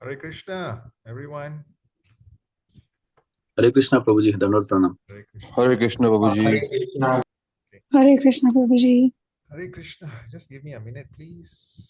Hare Krishna, everyone. Hare Krishna, Prabhuji. Dandavad Pranam. Hare Krishna, Prabhuji. Hare Krishna. Hare Krishna, Prabhuji. Hare Krishna. Just give me a minute, please.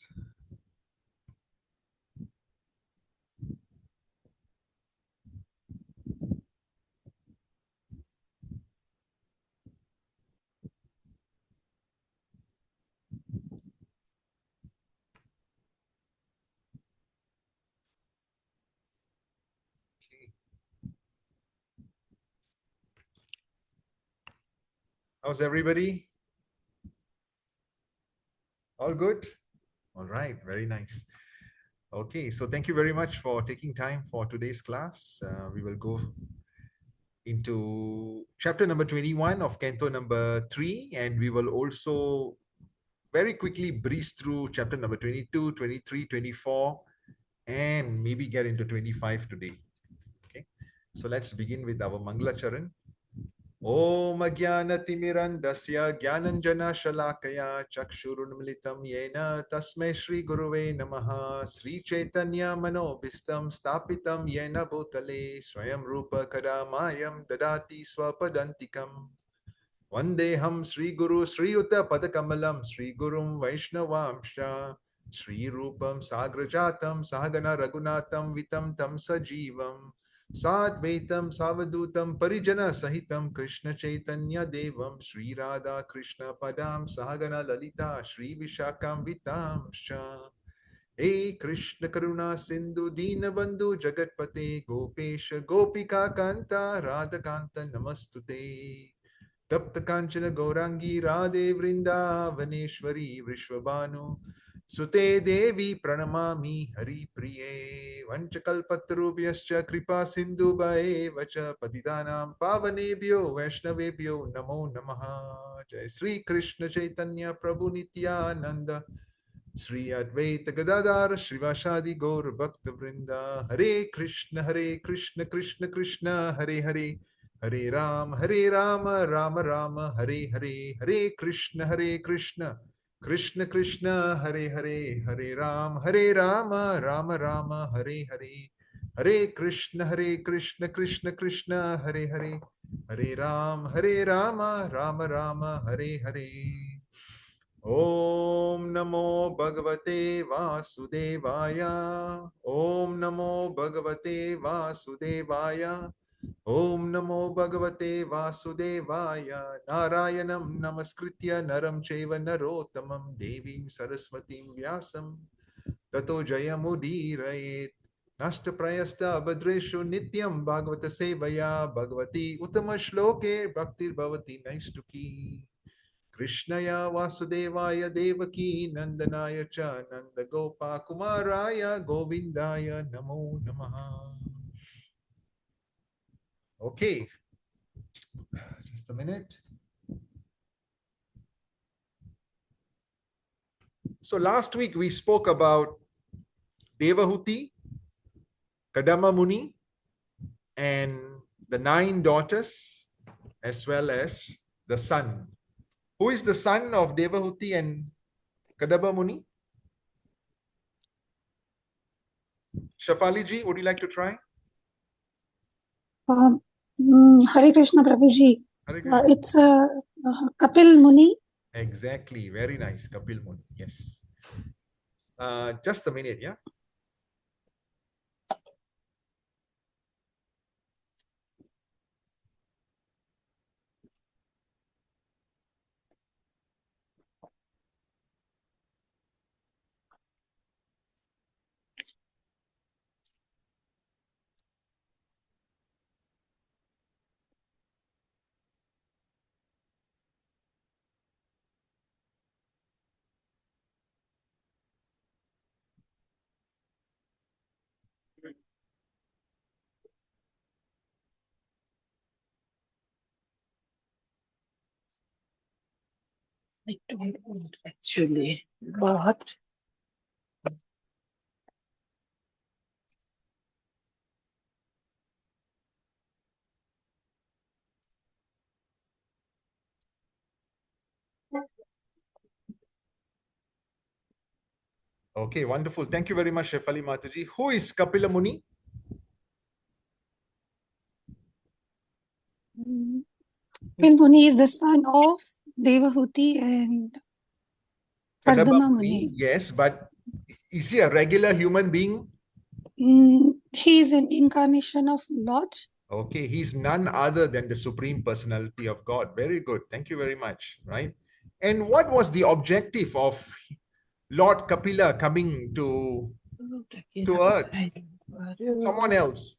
How's everybody? All good? All right, very nice. Okay, so thank you very much for taking time for today's class. We will go into chapter number 21 of Canto number 3, and we will also very quickly breeze through chapter number 22, 23, 24, and maybe get into 25 today. Okay, so let's begin with our Mangala Charan. Om Ajnanatimirandasya Jnananjana Shalakaya Chakshurunmilitam Yena Tasmai Shri Guruve Namaha Sri Chaitanya Manobhistam Stapitam Yena Bhutale Swayam Rupa Kadamayam Dadati Swapadantikam Vandeham Sri Guru Sri Uta Padakamalam Sri Gurum Vaishnavamsha Sri Rupam Sagrajatam Sahagana Ragunatam Vitam Tam Sajivam Sadvaitam Savadutam Parijana Sahitam Krishna Chaitanya Devam Sri Radha Krishna Padam Sahagana Lalita Sri Vishakam Vitam Sha Hey Krishna Karuna Sindhu Dina Bandhu Jagatpate Gopesha Gopika Kanta Radha Kanta Namastute Tapta Kanchana Gaurangi Radhe Vrindavaneshwari Vrishvabhanu Sute Devi Pranamami Hari Priye Vanchakalpatarubhyascha Kripa Sindhu Vacha Patitanam Pavanebhyo Vaishnavebhyo Namo Namaha Jai Sri Krishna Chaitanya Prabhu Nityananda Sri Advaita Gadadhar Srivashadi Gaur Bhakta Vrinda Hare Krishna Krishna Krishna Hare Hare Hare Rama Rama Rama Hare Hare Hare Krishna Krishna Krishna Hare Hare Hare Rama Rama Rama Hare Hare Hare Krishna Krishna Krishna Hare Hare Hare Rama Rama Rama Hare Hare. Om Namo Bhagavate Vasudevaya. Om Namo Bhagavate Vasudevaya. Om Namo Bhagavate Vasudevaya. Narayanam Namaskritya Naram Chaiva Narottamam Devim Saraswatim Vyasam Tato Jayamudirayet. Nashtaprayasta Abhadreshu Nityam Bhagavata Sevaya Bhagavati Uttama Shloke Bhaktir Bhavati Naishtuki. Krishnaya Vasudevaya Devaki Nandanaya Cha Nanda Gopa Kumaraya Govindaya Namo Namaha. Okay, just a minute. So last week we spoke about Devahuti, Kardama Muni, and the 9 daughters, as well as the son. Who is the son of Devahuti and Kardama Muni? Shafali ji, would you like to try? Hare Krishna Prabhuji. Hare Krishna. It's Kapil Muni. Exactly. Very nice. Kapil Muni. Yes. Just a minute, yeah? I don't want actually, but Okay, wonderful. Thank you very much, Shefali Mataji. Who is Kapila Muni? Kapil Muni is the son of Devahuti and Kardama Muni. Yes, but is he a regular human being? He is an incarnation of Lord. Okay, he's none other than the Supreme Personality of God. Very good. Thank you very much. Right? And what was the objective of Lord Kapila coming to earth? Someone else.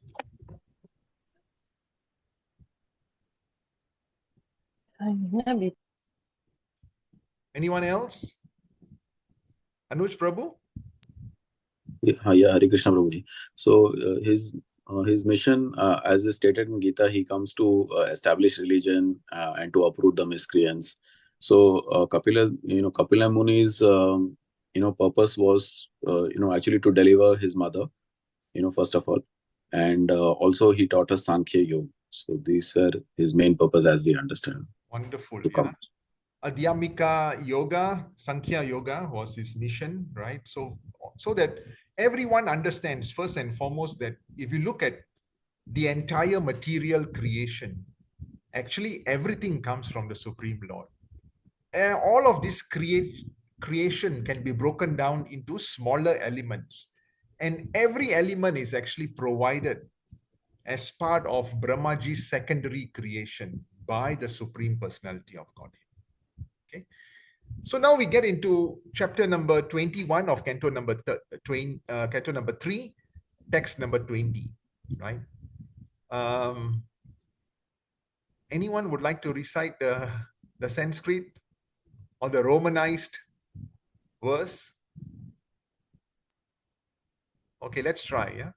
Anyone else? Anuj Prabhu? Yeah, Hare Krishna Prabhuji. So his mission, as is stated in Gita, he comes to establish religion and to uproot the miscreants. So Kapila Muni's purpose was actually to deliver his mother, first of all, and also he taught us Sankhya Yoga. So these are his main purpose, as we understand. Wonderful. To come. Adhyamika Yoga, Sankhya Yoga was his mission, right? So that everyone understands first and foremost that if you look at the entire material creation, actually everything comes from the Supreme Lord. And all of this creation can be broken down into smaller elements. And every element is actually provided as part of Brahmaji's secondary creation by the Supreme Personality of Godhead. Okay. So now we get into chapter number 21 of Canto number 3, text number 20, right? Anyone would like to recite the Sanskrit or the Romanized verse? Okay, let's try, yeah?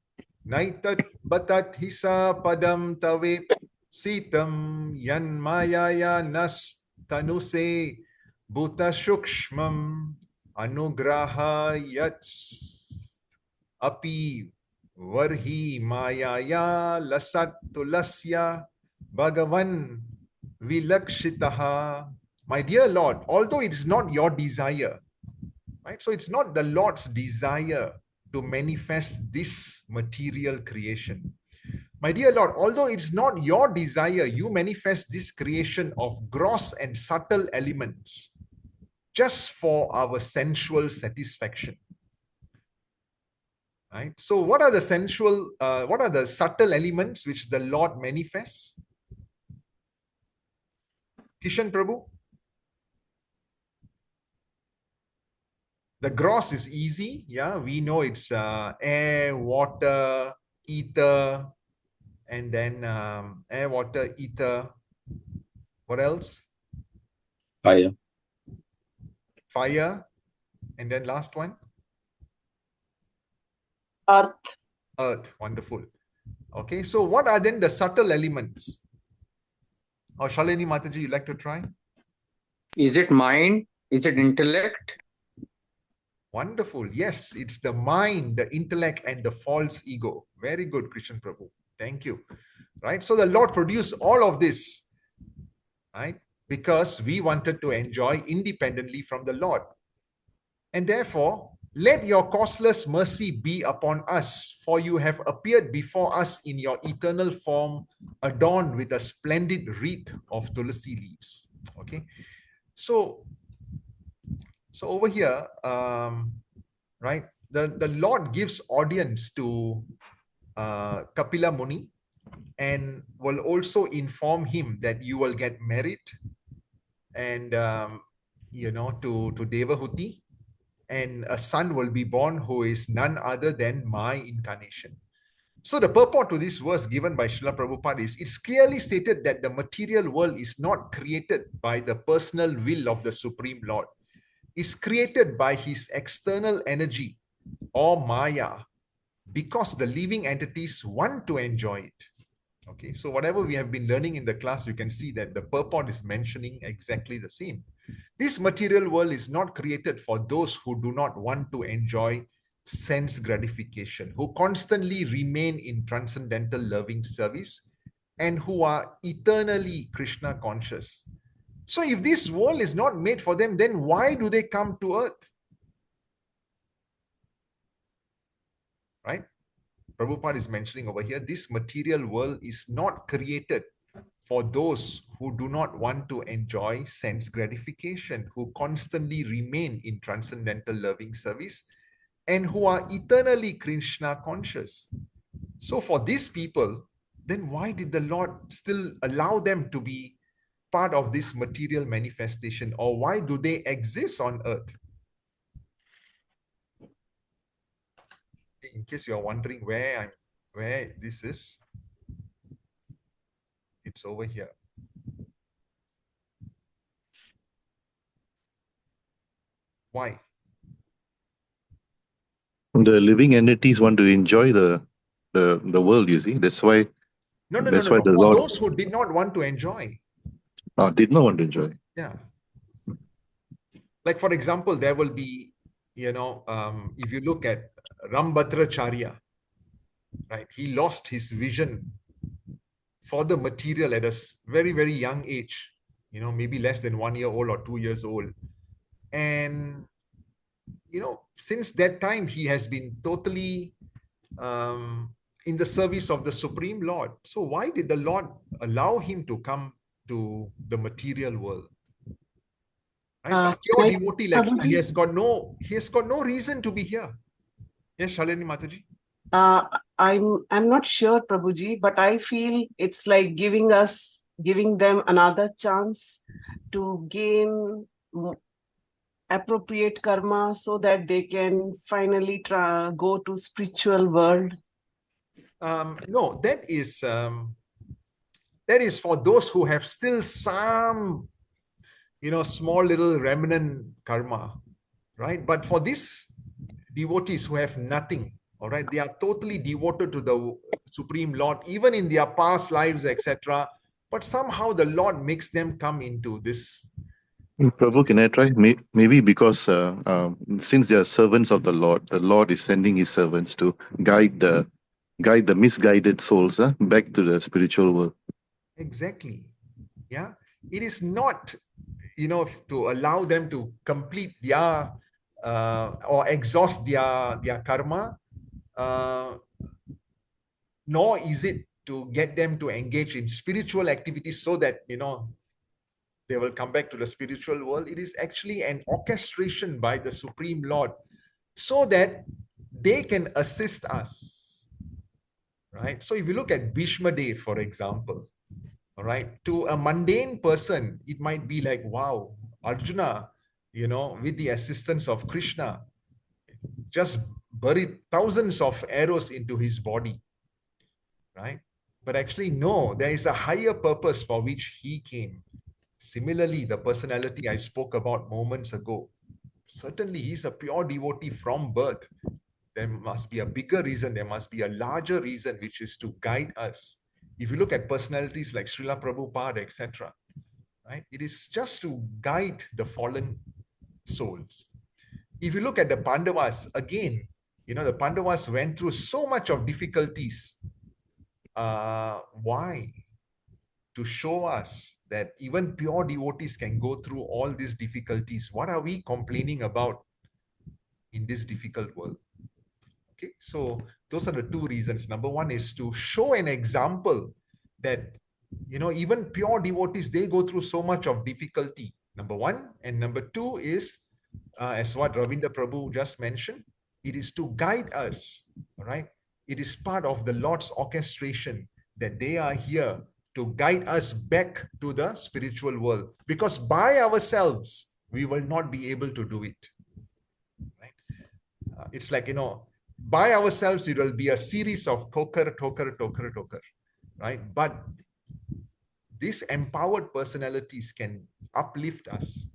Naitat batat hisa padam tave sitam yan mayaya nas tanuse bhuta shukshmam anugraha yats api varhi mayaya lasat tulasya bhagavan vilakshitaha. My dear Lord, although it is not your desire, right? So it's not the Lord's desire to manifest this material creation. My dear Lord, although it's not your desire, you manifest this creation of gross and subtle elements, just for our sensual satisfaction. Right? So what are the what are the subtle elements which the Lord manifests? Kishan Prabhu? The gross is easy. Yeah, we know it's air, water, ether, and then air, water, ether. What else? Fire. Fire. And then last one? Earth. Earth. Wonderful. Okay, so what are then the subtle elements? Or Shalini Mataji, you like to try? Is it mind? Is it intellect? Wonderful. Yes, it's the mind, the intellect, and the false ego. Very good, Krishan Prabhu. Thank you. Right? So the Lord produced all of this, right? Because we wanted to enjoy independently from the Lord. And therefore, let your causeless mercy be upon us, for you have appeared before us in your eternal form, adorned with a splendid wreath of tulsi leaves. Okay. So over here, right, the Lord gives audience to Kapila Muni and will also inform him that you will get married and, to Devahuti, and a son will be born who is none other than my incarnation. So the purport to this verse given by Srila Prabhupada is, it's clearly stated that the material world is not created by the personal will of the Supreme Lord. It's created by his external energy or Maya, because the living entities want to enjoy it. Okay, so whatever we have been learning in the class, you can see that the purport is mentioning exactly the same. This material world is not created for those who do not want to enjoy sense gratification, who constantly remain in transcendental loving service, and who are eternally Krishna conscious. So if this world is not made for them, then why do they come to earth? Right? Prabhupada is mentioning over here, this material world is not created for those who do not want to enjoy sense gratification, who constantly remain in transcendental loving service, and who are eternally Krishna conscious. So for these people, then why did the Lord still allow them to be part of this material manifestation, or why do they exist on earth? In case you're wondering where this is, it's over here. Why? The living entities want to enjoy the world, you see. That's why No. the For Lord those who did not want to enjoy. did not want to enjoy. Yeah. Like, for example, there will be, if you look at Rambhadracharya, right? He lost his vision for the material at a very, very young age, maybe less than 1 year old or 2 years old. And, since that time, he has been totally in the service of the Supreme Lord. So why did the Lord allow him to come to the material world? Right? A pure devotee like him, he has got no reason to be here. Yes, Shalini Mataji. I'm not sure, Prabhuji, but I feel it's like giving them another chance to gain appropriate karma so that they can finally go to spiritual world. No, that is for those who have still some, small little remnant karma, right? But for these devotees who have nothing, all right, they are totally devoted to the Supreme Lord, even in their past lives, etc. But somehow the Lord makes them come into this. Prabhu, can I try? Maybe because since they are servants of the Lord is sending his servants to guide the misguided souls back to the spiritual world. Exactly. Yeah. It is not, to allow them to complete their or exhaust their karma, nor is it to get them to engage in spiritual activities so that, they will come back to the spiritual world. It is actually an orchestration by the Supreme Lord so that they can assist us, right? So if you look at Bhishma Dev, for example, all right, to a mundane person, it might be like, wow, Arjuna, with the assistance of Krishna, just buried thousands of arrows into his body, right? But actually, no, there is a higher purpose for which he came. Similarly, the personality I spoke about moments ago, certainly he's a pure devotee from birth. There must be a bigger reason, there must be a larger reason, which is to guide us. If you look at personalities like Srila Prabhupada, etc., right, it is just to guide the fallen souls. If you look at the Pandavas, again, the Pandavas went through so much of difficulties. Why? To show us that even pure devotees can go through all these difficulties. What are we complaining about in this difficult world? Okay, so those are the two reasons. Number one is to show an example that, even pure devotees, they go through so much of difficulty. Number one. And number two is, as what Ravinda Prabhu just mentioned, it is to guide us, right? It is part of the Lord's orchestration that they are here to guide us back to the spiritual world. Because by ourselves, we will not be able to do it. Right? It's like, by ourselves, it will be a series of toker, right? But these empowered personalities can uplift us.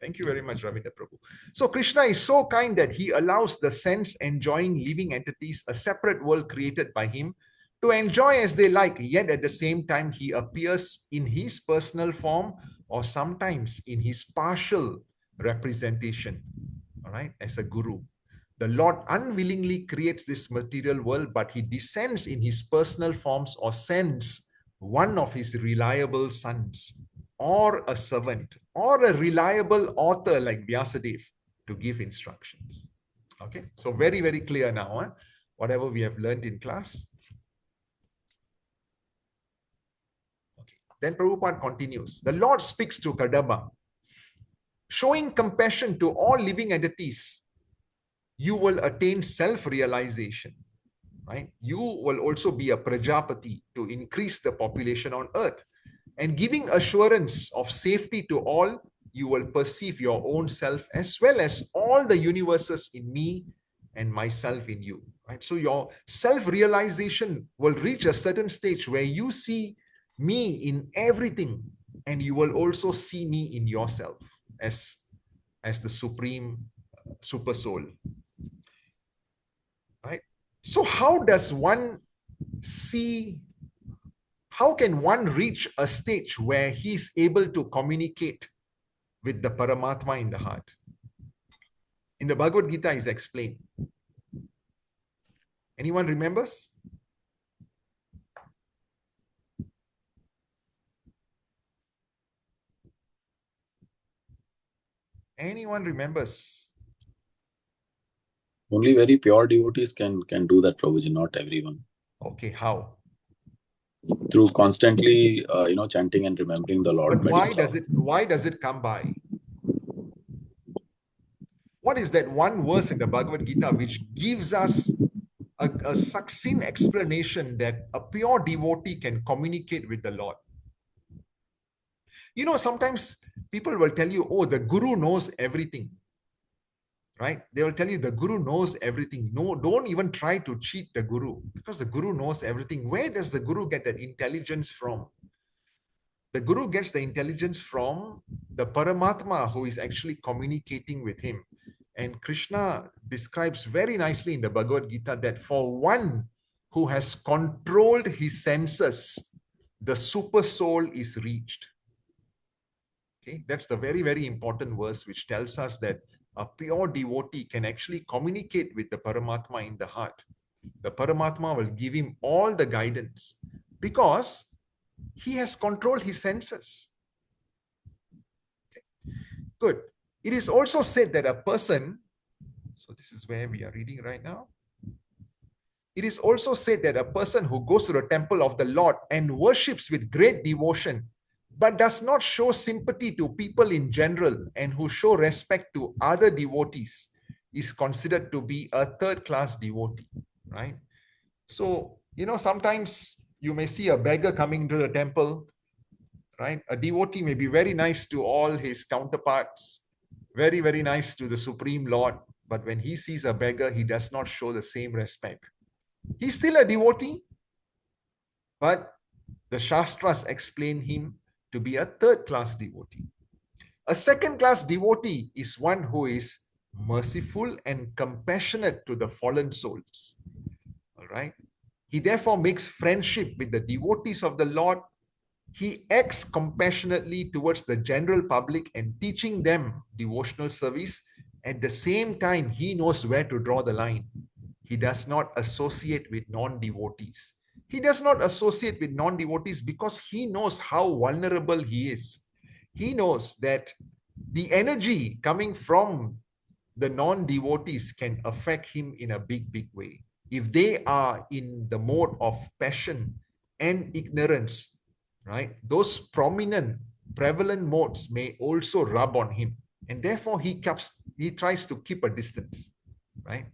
Thank you very much, Ravinda Prabhu. So Krishna is so kind that he allows the sense-enjoying living entities, a separate world created by him, to enjoy as they like, yet at the same time, he appears in his personal form or sometimes in his partial representation, all right, as a guru. The Lord unwillingly creates this material world, but he descends in his personal forms or sends one of his reliable sons or a servant or a reliable author like Vyasadeva to give instructions. Okay, so very, very clear now, whatever we have learned in class. Okay, then Prabhupada continues. The Lord speaks to Kardama, showing compassion to all living entities. You will attain self-realization, right? You will also be a Prajapati to increase the population on earth. And giving assurance of safety to all, you will perceive your own self as well as all the universes in me and myself in you, right? So your self-realization will reach a certain stage where you see me in everything, and you will also see me in yourself as the supreme super soul. Right? So how can one reach a stage where he's able to communicate with the Paramatma in the heart? In the Bhagavad Gita is explained. Anyone remembers? Anyone remembers? Only very pure devotees can do that, Prabhuji, not everyone. Okay, how? Through constantly, chanting and remembering the Lord. But why does it come by? What is that one verse in the Bhagavad Gita which gives us a succinct explanation that a pure devotee can communicate with the Lord? Sometimes people will tell you, oh, the Guru knows everything. Right? They will tell you the Guru knows everything. No, don't even try to cheat the Guru, because the Guru knows everything. Where does the Guru get that intelligence from? The Guru gets the intelligence from the Paramatma who is actually communicating with him. And Krishna describes very nicely in the Bhagavad Gita that for one who has controlled his senses, the super soul is reached. Okay, that's the very, very important verse which tells us that a pure devotee can actually communicate with the Paramatma in the heart. The Paramatma will give him all the guidance because he has controlled his senses. Okay. Good. It is also said that a person, so this is where we are reading right now. It is also said that a person who goes to the temple of the Lord and worships with great devotion but does not show sympathy to people in general and who show respect to other devotees is considered to be a third-class devotee, right? So, sometimes you may see a beggar coming into the temple, right? A devotee may be very nice to all his counterparts, very, very nice to the Supreme Lord, but when he sees a beggar, he does not show the same respect. He's still a devotee, but the Shastras explain him to be a third-class devotee. A second-class devotee is one who is merciful and compassionate to the fallen souls. All right. He therefore makes friendship with the devotees of the Lord. He acts compassionately towards the general public and teaching them devotional service. At the same time, he knows where to draw the line. He does not associate with non-devotees. He does not associate with non-devotees because he knows how vulnerable he is. He knows that the energy coming from the non-devotees can affect him in a big, big way. If they are in the mode of passion and ignorance, right, those prominent, prevalent modes may also rub on him. And therefore, he tries to keep a distance, right?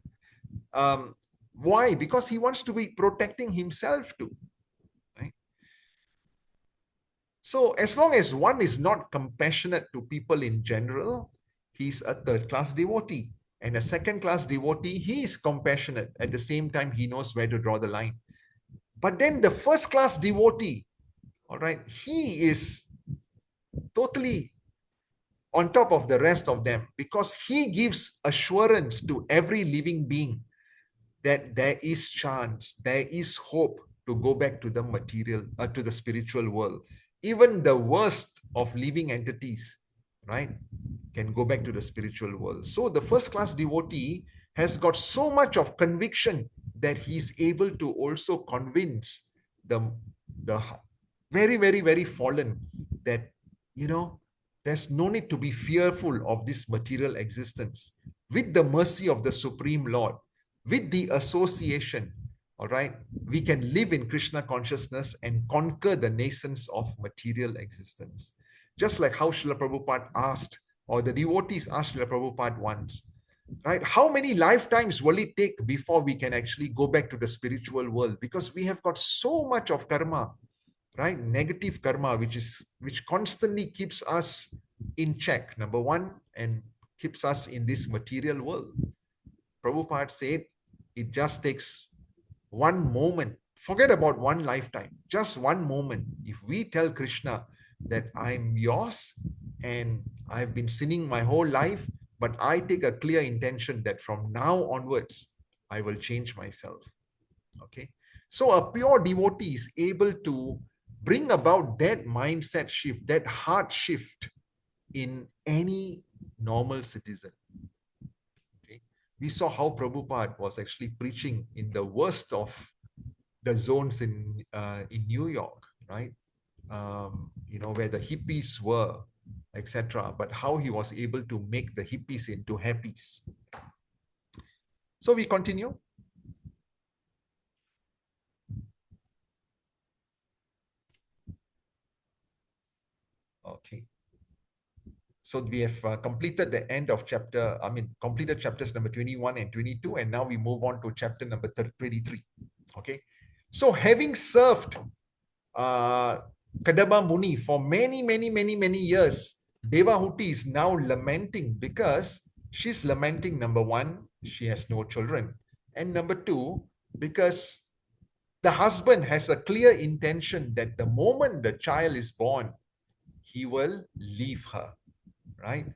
Why? Because he wants to be protecting himself too, right? So as long as one is not compassionate to people in general, he's a third-class devotee. And a second-class devotee, he is compassionate. At the same time, he knows where to draw the line. But then the first-class devotee, all right, he is totally on top of the rest of them because he gives assurance to every living being that there is chance, there is hope to go back to the material, to the spiritual world. Even the worst of living entities, right, can go back to the spiritual world. So the first-class devotee has got so much of conviction that he's able to also convince the very, very, very fallen that, there's no need to be fearful of this material existence. With the mercy of the Supreme Lord, with the association, all right, we can live in Krishna consciousness and conquer the nascence of material existence. Just like how Srila Prabhupada asked, or the devotees asked Srila Prabhupada once, right? How many lifetimes will it take before we can actually go back to the spiritual world? Because we have got so much of karma, right? Negative karma, which constantly keeps us in check, number one, and keeps us in this material world. Prabhupada said, it just takes one moment. Forget about one lifetime, just one moment. If we tell Krishna that I'm yours and I've been sinning my whole life, but I take a clear intention that from now onwards, I will change myself. Okay. So a pure devotee is able to bring about that mindset shift, that heart shift in any normal citizen. Okay. We saw how Prabhupada was actually preaching in the worst of the zones in New York, right? Where the hippies were, etc. But how he was able to make the hippies into happies. So we continue. Okay. So we have completed the end of completed chapters number 21 and 22, and now we move on to chapter number 23. Okay. So having served Kardama Muni for many, many, many, many years, Devahuti is now lamenting because she's lamenting, number one, she has no children. And number two, because the husband has a clear intention that the moment the child is born, he will leave her, right?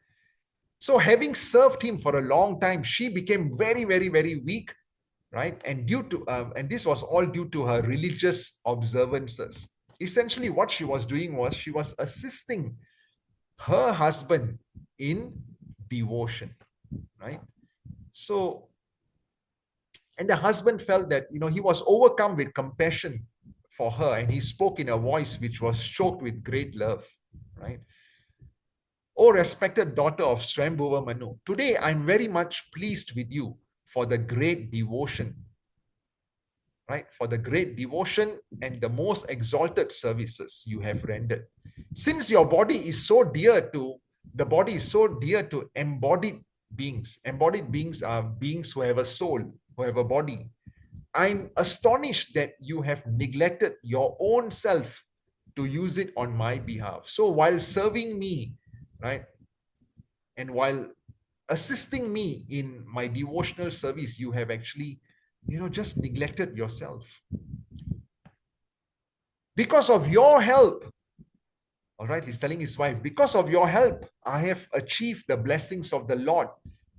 So having served him for a long time, she became very, very, very weak, right? And and this was all due to her religious observances. Essentially, what she was doing was she was assisting her husband in devotion, right? So, and the husband felt that, he was overcome with compassion for her, and he spoke in a voice which was choked with great love, right? O respected daughter of Svayambhuva Manu, today I'm very much pleased with you for the great devotion right? For the great devotion and the most exalted services you have rendered. Since your body is so dear to, the body is so dear to embodied beings. Embodied beings are beings who have a soul, who have a body. I'm astonished that you have neglected your own self to use it on my behalf. So while serving me, right, and while assisting me in my devotional service, you have actually, just neglected yourself. Because of your help, all right, he's telling his wife, because of your help, I have achieved the blessings of the Lord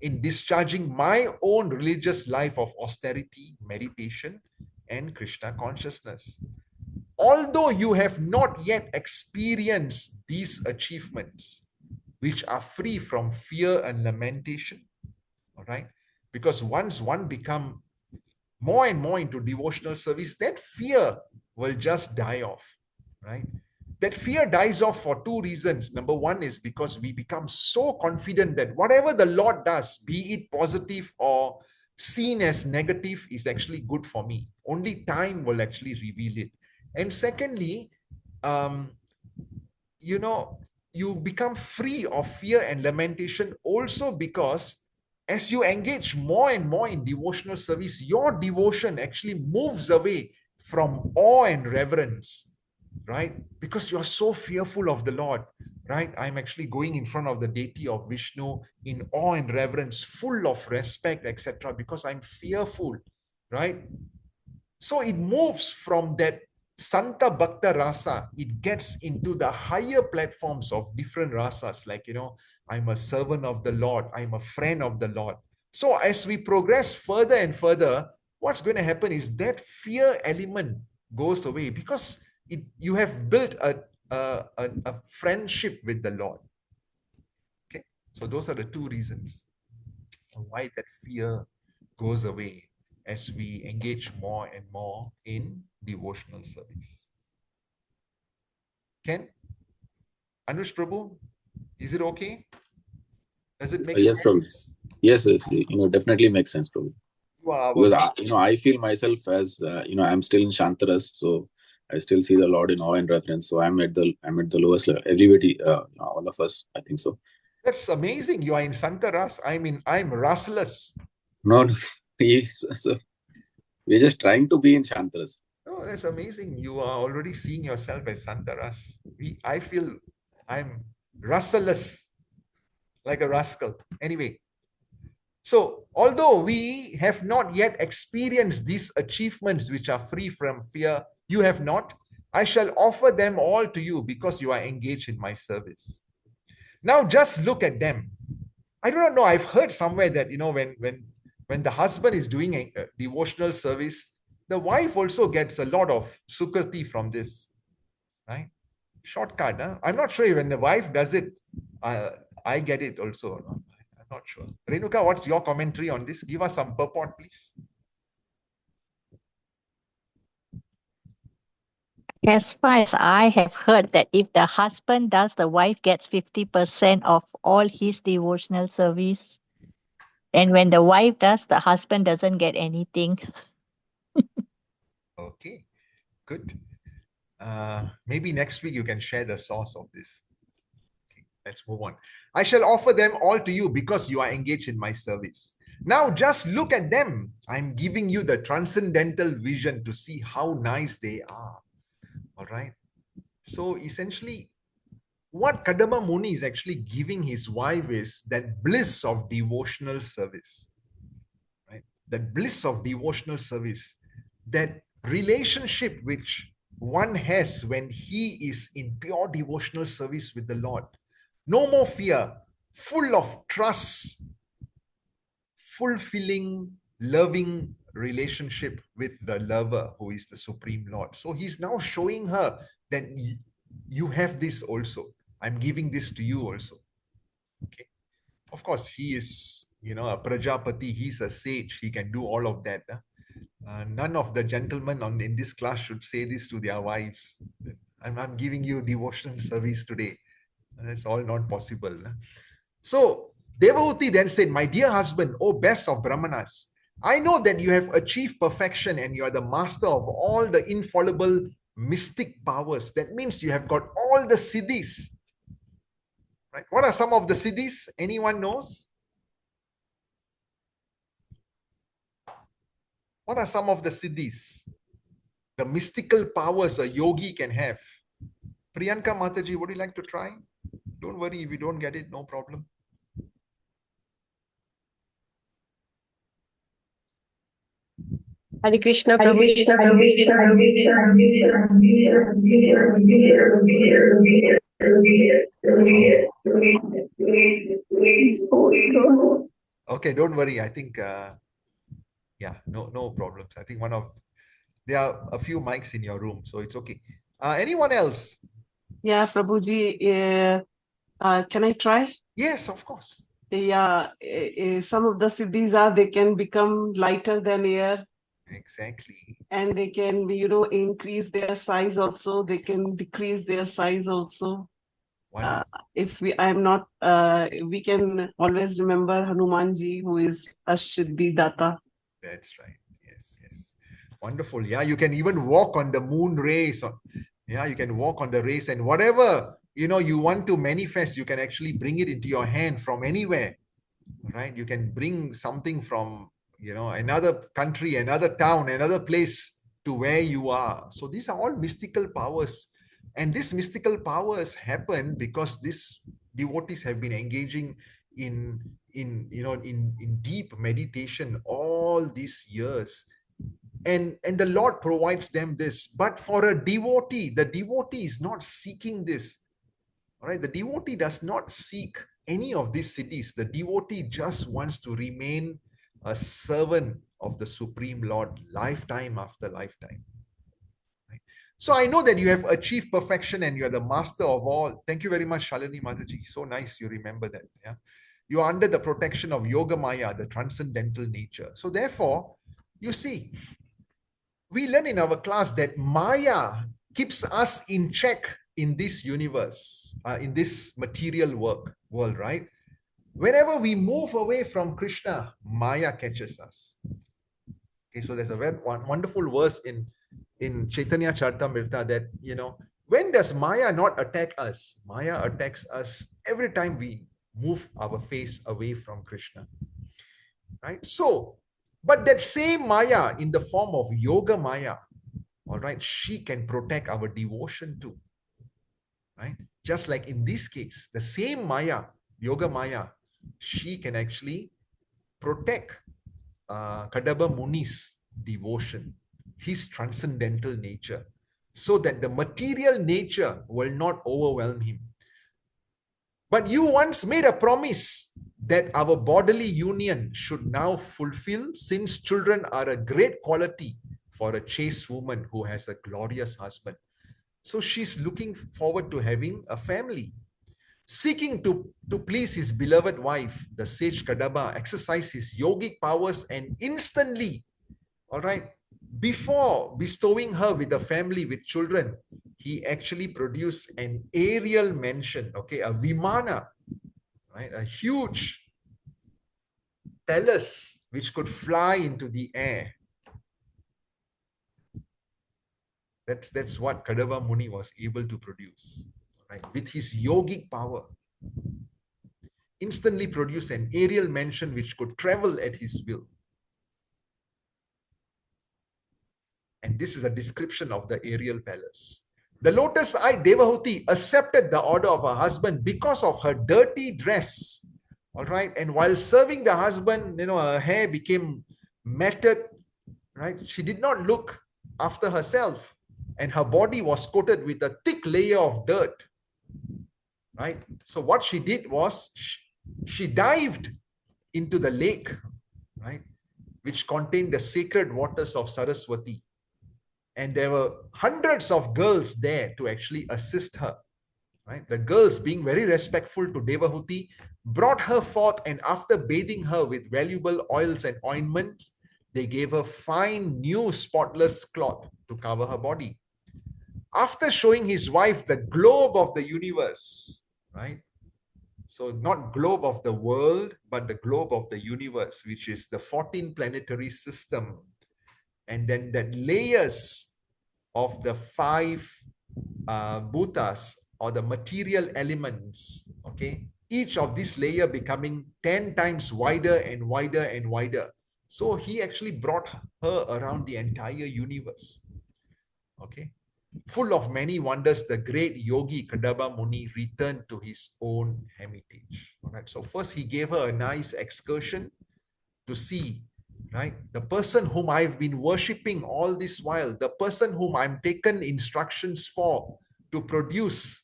in discharging my own religious life of austerity, meditation, and Krishna consciousness. Although you have not yet experienced these achievements, which are free from fear and lamentation, all right? Because once one become more and more into devotional service, that fear will just die off, right? That fear dies off for two reasons. Number one is because we become so confident that whatever the Lord does, be it positive or seen as negative, is actually good for me. Only time will actually reveal it. And secondly, you become free of fear and lamentation also because as you engage more and more in devotional service, your devotion actually moves away from awe and reverence, right? Because you're so fearful of the Lord, right? I'm actually going in front of the deity of Vishnu in awe and reverence, full of respect, etc., because I'm fearful, right? So it moves from that Santa Bhakta Rasa, it gets into the higher platforms of different rasas, like, I'm a servant of the Lord, I'm a friend of the Lord. So as we progress further and further, what's going to happen is that fear element goes away because you have built a friendship with the Lord. Okay, so those are the two reasons why that fear goes away as we engage more and more in devotional service. Ken? Anush Prabhu, is it okay? Does it make Yes, sense? Prabhu. Yes, definitely makes sense, Prabhu. Because I feel myself as I'm still in Shantaras, so I still see the Lord in awe and reverence. So I'm at the lowest level. Everybody, all of us, I think so. That's amazing. You are in Santaras. I'm Rasless. No, so we're just trying to be in Shantaras. Oh, that's amazing. You are already seeing yourself as Santaras. I feel I'm Rustleless, like a rascal. Anyway, so although we have not yet experienced these achievements which are free from fear, you have not, I shall offer them all to you because you are engaged in my service. Now just look at them. I do not know. I've heard somewhere that, when the husband is doing a devotional service, the wife also gets a lot of sukriti from this, right? Shortcut. Huh? I'm not sure when the wife does it, I get it also or not. I'm not sure. Renuka, what's your commentary on this? Give us some purport, please. As far as I have heard that if the husband does, the wife gets 50% of all his devotional service. And when the wife does, the husband doesn't get anything. Okay, good. Maybe next week you can share the source of this. Okay, let's move on. I shall offer them all to you because you are engaged in my service. Now just look at them. I'm giving you the transcendental vision to see how nice they are. All right. So essentially, what Kardama Muni is actually giving his wife is that bliss of devotional service. Right? That bliss of devotional service, that relationship which one has when he is in pure devotional service with the Lord. No more fear, full of trust, fulfilling, loving relationship with the lover who is the Supreme Lord. So he's now showing her that you have this also. I'm giving this to you also. Okay. Of course, he is, a Prajapati. He's a sage. He can do all of that. None of the gentlemen in this class should say this to their wives. I'm giving you devotional service today. That's all not possible. So Devahuti then said, my dear husband, O best of Brahmanas, I know that you have achieved perfection and you are the master of all the infallible mystic powers. That means you have got all the siddhis. Right? What are some of the siddhis? Anyone knows? What are some of the siddhis? The mystical powers a yogi can have. Priyanka Mataji, would you like to try? Don't worry, if you don't get it, no problem. Hare Krishna, Hare Prabhu. Krishna, Prabhu. Okay, don't worry. I think, yeah, no problems. I think there are a few mics in your room, so it's okay. Anyone else? Yeah, Prabhuji, can I try? Yes, of course. Yeah, some of the siddhis are they can become lighter than air, Exactly. and they can, increase their size also. They can decrease their size also. If I'm not, we can always remember Hanumanji, who is Ashiddhi Data. That's right. Yes. Wonderful. Yeah, you can even walk on the moon rays. Yeah, you can walk on the rays, and whatever you want to manifest, you can actually bring it into your hand from anywhere. Right? You can bring something from another country, another town, another place to where you are. So these are all mystical powers, and these mystical powers happen because these devotees have been engaging in deep meditation all these years, and the Lord provides them this. But for a devotee, the devotee is not seeking this. All right, the devotee does not seek any of these siddhis. The devotee just wants to remain a servant of the Supreme Lord lifetime after lifetime. Right? So I know that you have achieved perfection and you are the master of all. Thank you very much, Shalini Mataji. So nice you remember that. Yeah, you are under the protection of Yoga Maya, the transcendental nature. So therefore, you see, we learn in our class that Maya keeps us in check in this universe, in this material world, right? Whenever we move away from Krishna, Maya catches us. Okay, so there's a very wonderful verse in Chaitanya Charitamrita that, when does Maya not attack us? Maya attacks us every time we move our face away from Krishna. Right? So, but that same Maya in the form of Yoga Maya, all right, she can protect our devotion too. Right? Just like in this case, the same Maya, Yoga Maya, she can actually protect Kardama Muni's devotion, his transcendental nature, so that the material nature will not overwhelm him. But you once made a promise that our bodily union should now fulfill, since children are a great quality for a chaste woman who has a glorious husband. So she's looking forward to having a family. Seeking to please his beloved wife, the sage Kardama exercised his yogic powers and instantly, all right, before bestowing her with a family with children, he actually produced an aerial mansion, okay, a vimana, right, a huge palace which could fly into the air. That's what Kardama Muni was able to produce, right? With his yogic power, instantly produce an aerial mansion which could travel at his will. And this is a description of the aerial palace. The lotus-eyed Devahuti accepted the order of her husband because of her dirty dress. All right. And while serving the husband, her hair became matted, right? She did not look after herself, and her body was coated with a thick layer of dirt, right? So what she did was she dived into the lake, right, which contained the sacred waters of Saraswati. And there were hundreds of girls there to actually assist her, right? The girls, being very respectful to Devahuti, brought her forth, and after bathing her with valuable oils and ointments, they gave her fine, new, spotless cloth to cover her body. After showing his wife the globe of the universe, right? So not globe of the world, but the globe of the universe, which is the 14 planetary system. And then that layers of the 5 bhutas, or the material elements, okay? Each of this layer becoming 10 times wider and wider and wider. So he actually brought her around the entire universe, okay? Full of many wonders, the great yogi Kardama Muni returned to his own hermitage. All right. So first he gave her a nice excursion to see, right, the person whom I've been worshipping all this while, the person whom I'm taken instructions for to produce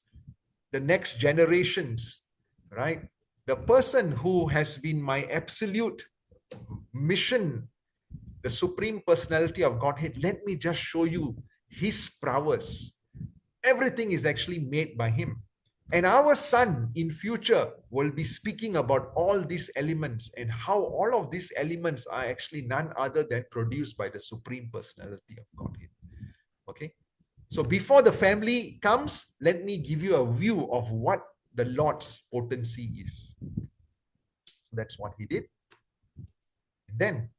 the next generations, right? The person who has been my absolute mission, the Supreme Personality of Godhead. Let me just show you his prowess. Everything is actually made by him. And our son in future will be speaking about all these elements and how all of these elements are actually none other than produced by the Supreme Personality of Godhead. Okay. So before the family comes, let me give you a view of what the Lord's potency is. So that's what he did. And then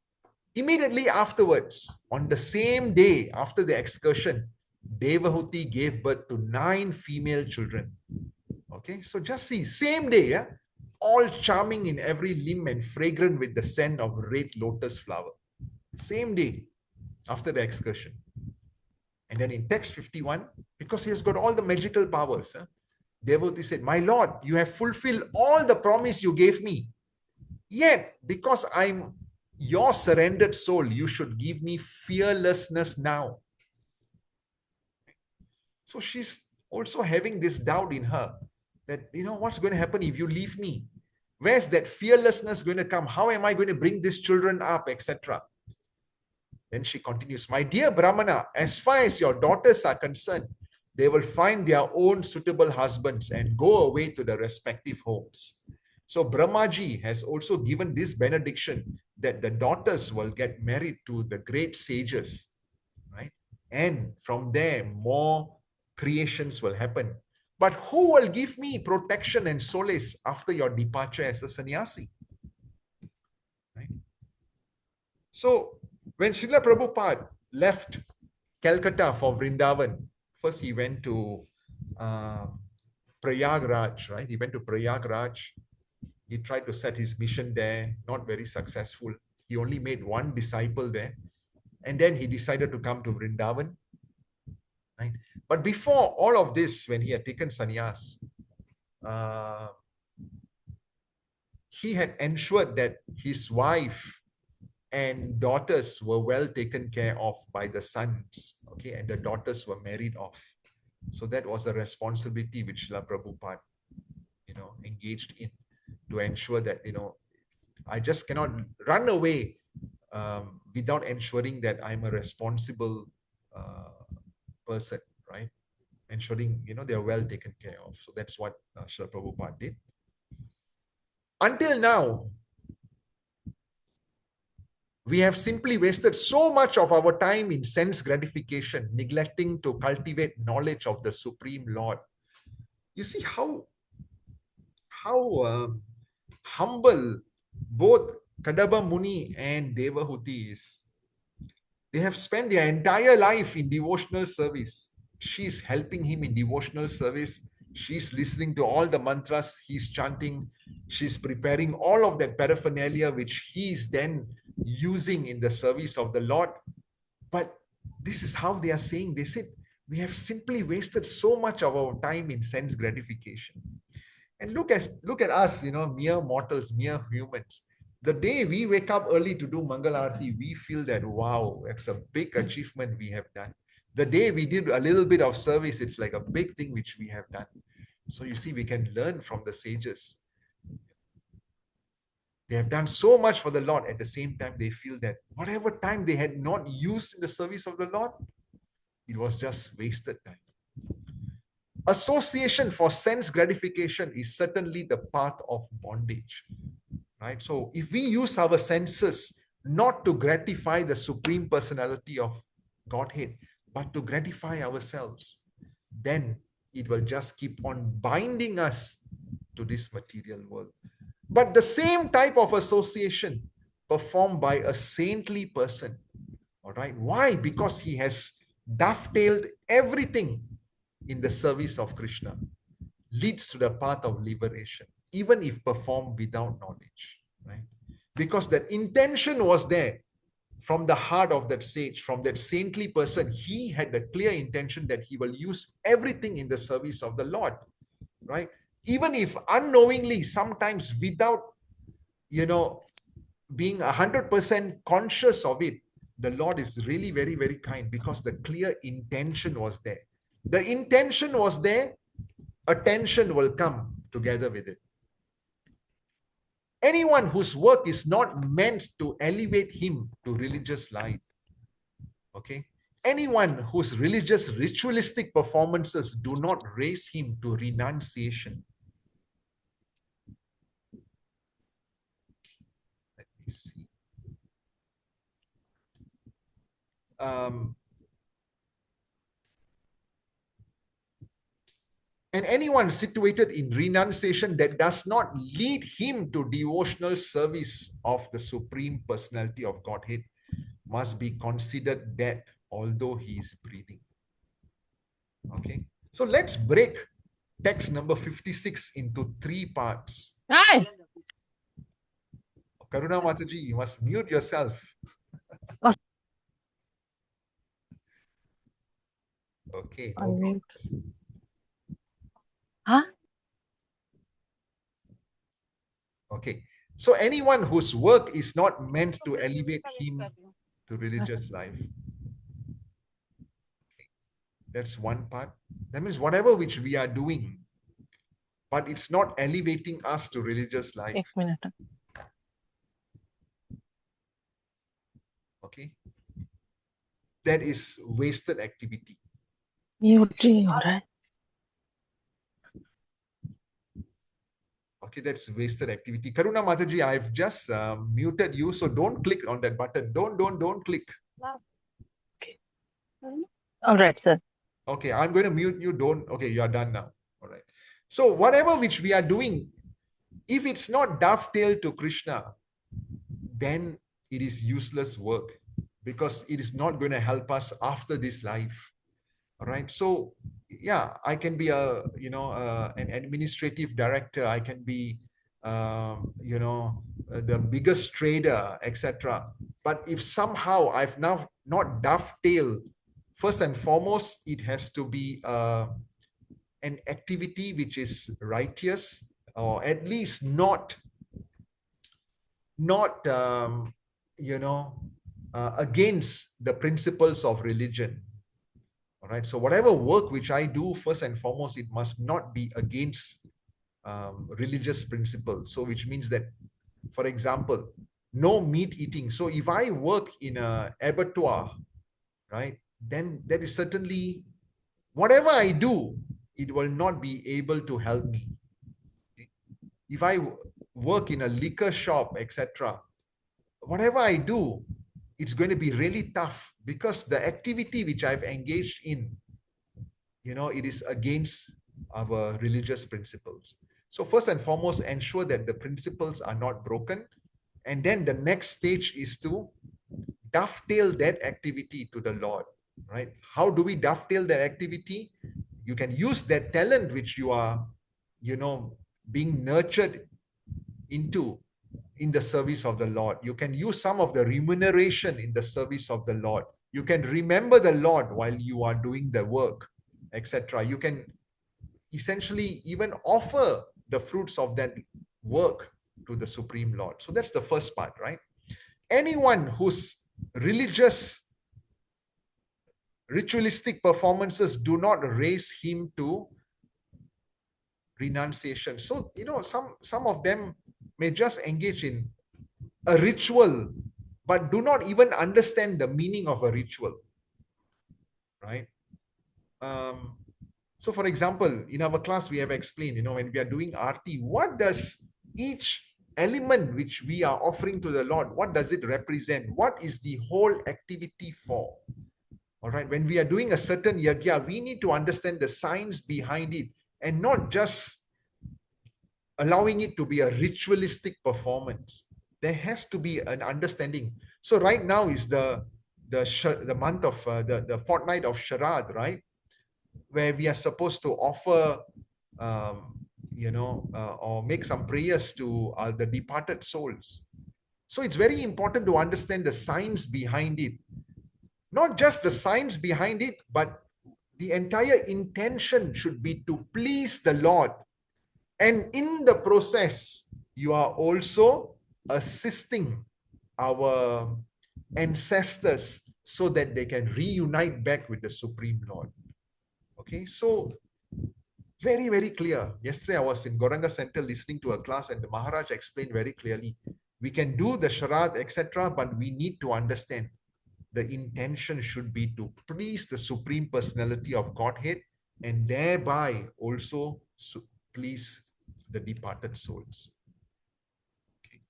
immediately afterwards, on the same day after the excursion, Devahuti gave birth to 9 female children. Okay, so just see, same day, yeah? All charming in every limb and fragrant with the scent of red lotus flower. Same day after the excursion. And then in text 51, because he has got all the magical powers, Devahuti said, "My Lord, you have fulfilled all the promise you gave me. Yet, because I'm your surrendered soul, you should give me fearlessness now." So she's also having this doubt in her that, what's going to happen if you leave me? Where's that fearlessness going to come? How am I going to bring these children up, etc.? Then she continues, "My dear Brahmana, as far as your daughters are concerned, they will find their own suitable husbands and go away to their respective homes." So Brahmaji has also given this benediction that the daughters will get married to the great sages, right? And from there, more creations will happen. But who will give me protection and solace after your departure as a sannyasi? Right? So when Srila Prabhupada left Calcutta for Vrindavan, first he went to Prayagraj, right? He went to Prayagraj. He tried to set his mission there, not very successful. He only made one disciple there. And then he decided to come to Vrindavan. Right? But before all of this, when he had taken sannyas, he had ensured that his wife and daughters were well taken care of by the sons, okay, and the daughters were married off. So that was the responsibility which Srila Prabhupada, engaged in, to ensure that, I just cannot run away without ensuring that I'm a responsible person, right? Ensuring, they're well taken care of. So that's what Srila Prabhupada did. Until now, we have simply wasted so much of our time in sense gratification, neglecting to cultivate knowledge of the Supreme Lord. You see how humble both Kardama Muni and Devahuti is. They have spent their entire life in devotional service. She's helping him in devotional service. She's listening to all the mantras he's chanting. She's preparing all of that paraphernalia which he's then using in the service of the Lord. But this is how they are saying. They said, we have simply wasted so much of our time in sense gratification. And look at us, mere mortals, mere humans. The day we wake up early to do Mangal Aarti, we feel that, wow, it's a big achievement we have done. The day we did a little bit of service, it's like a big thing which we have done. So you see, we can learn from the sages. They have done so much for the Lord. At the same time, they feel that whatever time they had not used in the service of the Lord, it was just wasted time. Association for sense gratification is certainly the path of bondage. Right? So if we use our senses not to gratify the Supreme Personality of Godhead, but to gratify ourselves, then it will just keep on binding us to this material world. But the same type of association performed by a saintly person, all right? Why? Because he has dovetailed everything in the service of Krishna, leads to the path of liberation, even if performed without knowledge, right? Because that intention was there from the heart of that sage, from that saintly person. He had the clear intention that he will use everything in the service of the Lord, right? Even if unknowingly, sometimes without, being 100% conscious of it, the Lord is really very, very kind, because the clear intention was there. The intention was there, attention will come together with it. Anyone whose work is not meant to elevate him to religious life, okay? Anyone whose religious ritualistic performances do not raise him to renunciation. Let me see. And anyone situated in renunciation that does not lead him to devotional service of the Supreme Personality of Godhead must be considered dead, although he is breathing. Okay, so let's break text number 56 into 3 parts. Hi. Karuna Mataji, you must mute yourself. Oh. Okay. Unmute. Huh? Okay. So anyone whose work is not meant to elevate him to religious life. Okay. That's one part. That means whatever which we are doing, but it's not elevating us to religious life. Okay. That is wasted activity. Okay, that's wasted activity. Karuna Mataji, I've just muted you, so don't click on that button. Don't click. Okay. All right, sir. Okay, I'm going to mute you. Don't. Okay, you are done now. All right. So whatever which we are doing, if it's not dovetailed to Krishna, then it is useless work, because it is not going to help us after this life. All right. So yeah, I can be an administrative director. I can be the biggest trader, etc. But if somehow I've now not dovetailed, first and foremost, it has to be an activity which is righteous, or at least not against the principles of religion. All right. So whatever work which I do, first and foremost, it must not be against religious principles. So which means that, for example, no meat eating. So if I work in a abattoir, right, then that is certainly, whatever I do, it will not be able to help me. If I work in a liquor shop, etc., whatever I do, it's going to be really tough, because the activity which I've engaged in, it is against our religious principles. So first and foremost, ensure that the principles are not broken. And then the next stage is to dovetail that activity to the Lord, right? How do we dovetail that activity? You can use that talent which you are, being nurtured into in the service of the Lord. You can use some of the remuneration in the service of the Lord. You can remember the Lord while you are doing the work, etc. You can essentially even offer the fruits of that work to the Supreme Lord. So that's the first part, right? Anyone whose religious, ritualistic performances do not raise him to renunciation. So, some of them may just engage in a ritual, but do not even understand the meaning of a ritual, right? So for example, in our class, we have explained, when we are doing Aarti, what does each element which we are offering to the Lord, what does it represent? What is the whole activity for? All right, when we are doing a certain yajna, we need to understand the science behind it, and not just allowing it to be a ritualistic performance. There has to be an understanding. So right now is the month of the fortnight of Sharad, right? Where we are supposed to offer, or make some prayers to the departed souls. So it's very important to understand the science behind it. Not just the science behind it, but the entire intention should be to please the Lord. And in the process, you are also assisting our ancestors so that they can reunite back with the Supreme Lord. Okay, so very, very clear. Yesterday, I was in Goranga Center listening to a class, and the Maharaj explained very clearly, we can do the Sharad, etc., but we need to understand the intention should be to please the Supreme Personality of Godhead, and thereby also please the departed souls. Okay.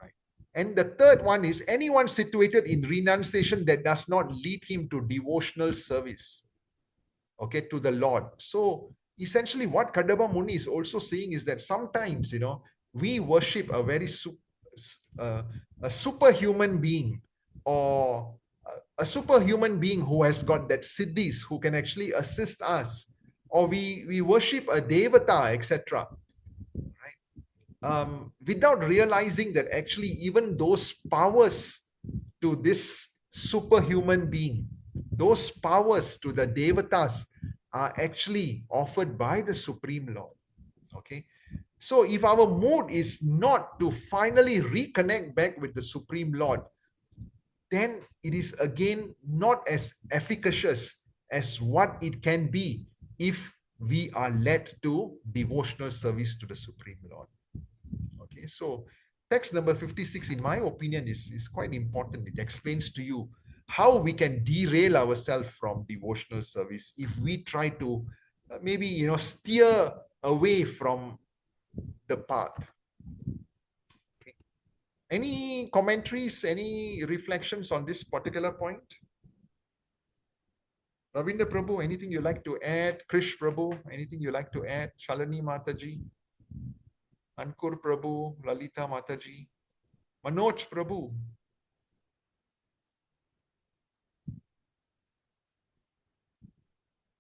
Right. And the third one is anyone situated in renunciation that does not lead him to devotional service, okay, to the Lord. So essentially what Kardama Muni is also saying is that sometimes, we worship a very a superhuman being, or a superhuman being who has got that siddhis, who can actually assist us, or we worship a devata, etc., right? Without realizing that actually even those powers to this superhuman being, those powers to the devatas are actually offered by the Supreme Lord. Okay, so if our mood is not to finally reconnect back with the Supreme Lord, then it is again not as efficacious as what it can be if we are led to devotional service to the Supreme Lord. Okay, so text number 56, in my opinion, is quite important. It explains to you how we can derail ourselves from devotional service if we try to maybe steer away from the path. Okay. Any commentaries, any reflections on this particular point? Ravinda Prabhu, anything you like to add? Krish Prabhu, anything you like to add? Shalini Mataji, Ankur Prabhu, Lalita Mataji, Manoj Prabhu.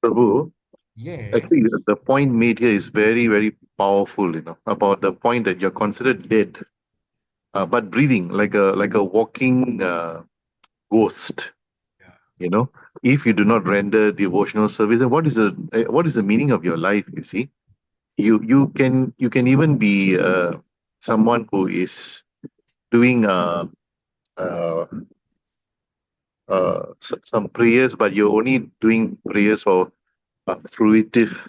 Prabhu, Yeah. actually, the point made here is very, very powerful, about the point that you're considered dead, but breathing like a walking ghost. Yeah. If you do not render devotional service, then what is the meaning of your life? You see, you can even be someone who is doing some prayers, but you're only doing prayers for fruitive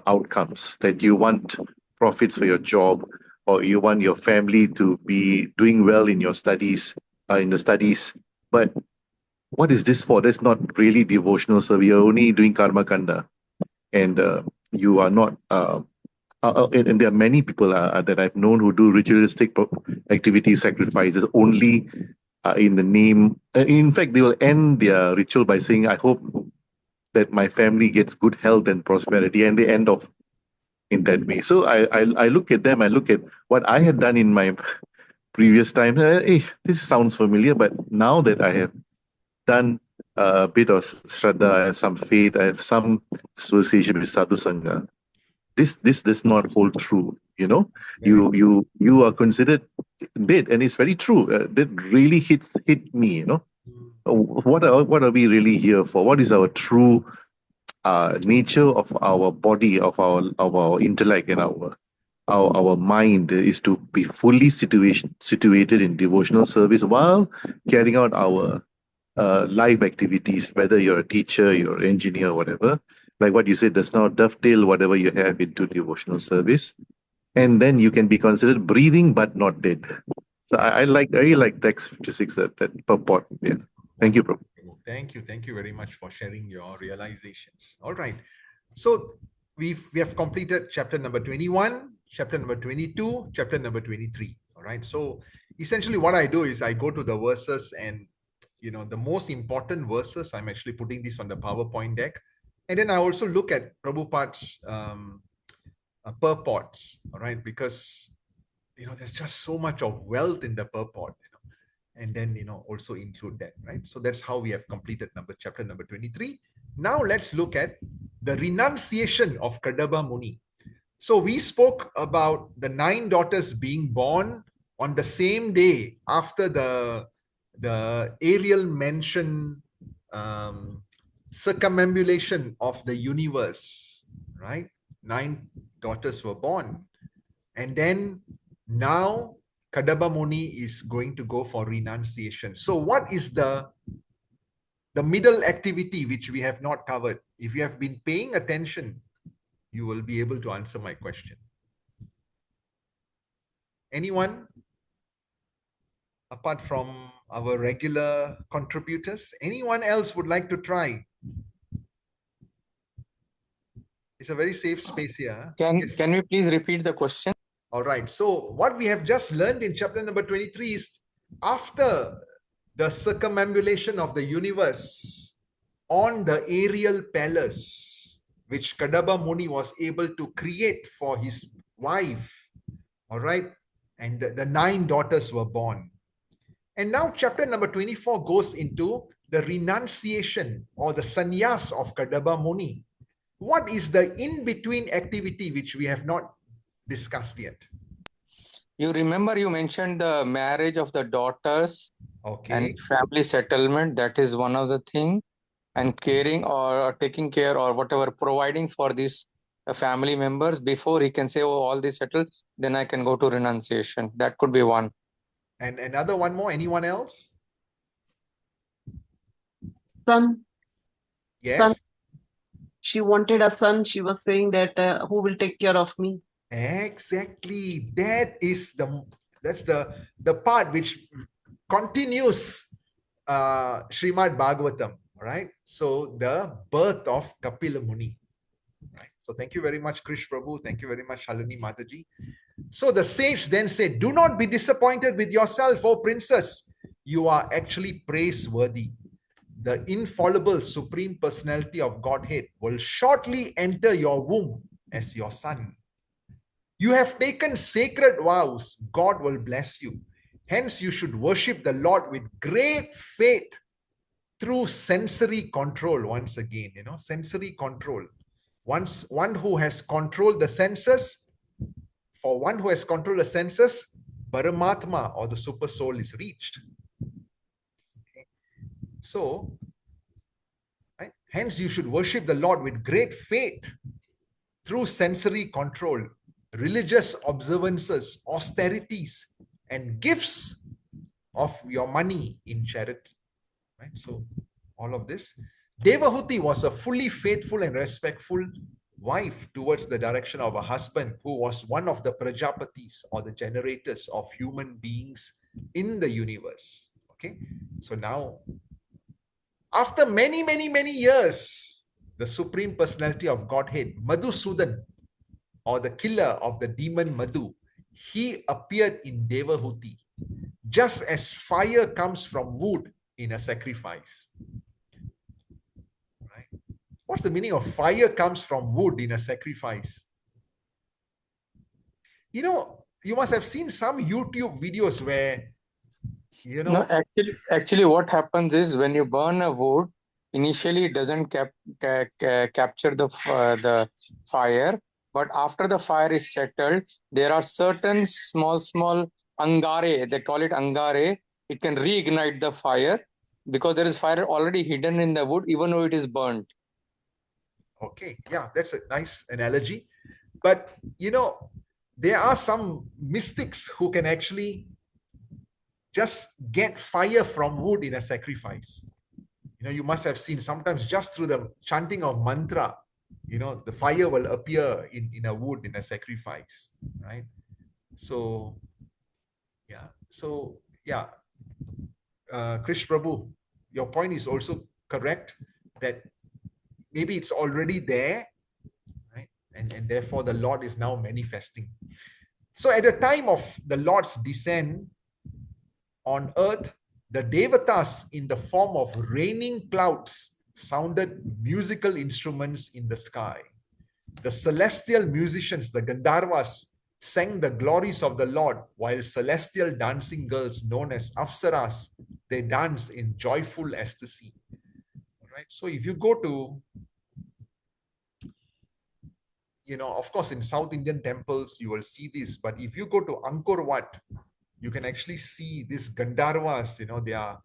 outcomes, that you want profits for your job, or you want your family to be doing well in your studies, in the studies. But what is this for? That's not really devotional service. You're only doing karma kanda, and you are not. And there are many people that I've known who do ritualistic activities, sacrifices only in the name. In fact, they will end their ritual by saying, "I hope that my family gets good health and prosperity," and they end off in that way. So I look at them. I look at what I had done in my previous time. Hey, this sounds familiar, but now that I have done a bit of Shraddha, I have some faith, I have some association with Sadhu Sangha, this does not hold true. You are considered dead, and it's very true. That really hit me. What are we really here for? What is our true nature of our body, of our intellect, and our mind is to be fully situated in devotional service while carrying out our life activities, whether you're a teacher, you're an engineer, whatever. Like what you said, does not dovetail whatever you have into devotional service. And then you can be considered breathing but not dead. So I really like text 56, that purport. Yeah. Thank you, Prabhu. Thank you very much for sharing your realizations. All right. So we have completed chapter number 21, chapter number 22, chapter number 23. All right. So essentially what I do is I go to the verses, and the most important verses, I'm actually putting this on the PowerPoint deck. And then I also look at Prabhupada's purports, all right, because there's just so much of wealth in the purport, and then also include that, right? So that's how we have completed chapter number 23. Now let's look at the renunciation of Kardama Muni. So we spoke about the 9 daughters being born on the same day after the aerial mention circumambulation of the universe, right? 9 daughters were born, and then now Kardama Muni is going to go for renunciation. So what is the middle activity which we have not covered? If you have been paying attention, you will be able to answer my question. Anyone? Apart from our regular contributors, anyone else would like to try? It's a very safe space here. Can we please repeat the question? All right. So what we have just learned in chapter number 23 is after the circumambulation of the universe on the aerial palace, which Kardama Muni was able to create for his wife, all right, and the 9 daughters were born. And now chapter number 24 goes into the renunciation or the sannyas of Kardama Muni. What is the in-between activity which we have not discussed yet? You remember you mentioned the marriage of the daughters, okay, and family settlement. That is one of the thing, and caring or taking care or whatever, providing for these family members before he can say, oh, all this settled, then I can go to renunciation. That could be one. And another one more. Anyone else? Son. Yes. Son. She wanted a son. She was saying that who will take care of me? Exactly. That's the part which continues Srimad Bhagavatam, right? So the birth of Kapila Muni. Right. So thank you very much, Krish Prabhu. Thank you very much, Shalini Mataji. So the sage then said, do not be disappointed with yourself, O princess. You are actually praiseworthy. The infallible Supreme Personality of Godhead will shortly enter your womb as your son. You have taken sacred vows. God will bless you. Hence, you should worship the Lord with great faith through sensory control. Once again, sensory control. One who has controlled the senses, for one who has controlled the senses, Paramatma or the super soul is reached. Okay. So, right? Hence you should worship the Lord with great faith through sensory control, religious observances, austerities, and gifts of your money in charity. Right? So, all of this. Devahuti was a fully faithful and respectful wife towards the direction of a husband who was one of the Prajapatis or the generators of human beings in the universe. Okay, so now, after many, many, many years, the Supreme Personality of Godhead, Madhusudan, or the killer of the demon Madhu, he appeared in Devahuti, just as fire comes from wood in a sacrifice. What's the meaning of fire comes from wood in a sacrifice? You must have seen some YouTube videos where, No, actually what happens is when you burn a wood, initially it doesn't capture the fire, but after the fire is settled, there are certain small angare, they call it angare. It can reignite the fire because there is fire already hidden in the wood, even though it is burnt. Okay, yeah, that's a nice analogy. But, there are some mystics who can actually just get fire from wood in a sacrifice. You must have seen sometimes just through the chanting of mantra, the fire will appear in a wood in a sacrifice, right? So, yeah. So, yeah. Krish Prabhu, your point is also correct that maybe it's already there, right? And therefore the Lord is now manifesting. So at the time of the Lord's descent on earth, the Devatas in the form of raining clouds sounded musical instruments in the sky. The celestial musicians, the Gandharvas, sang the glories of the Lord, while celestial dancing girls known as Apsaras, they dance in joyful ecstasy. Right? So if you go to, of course, in South Indian temples, you will see this. But if you go to Angkor Wat, you can actually see these Gandharvas, they are,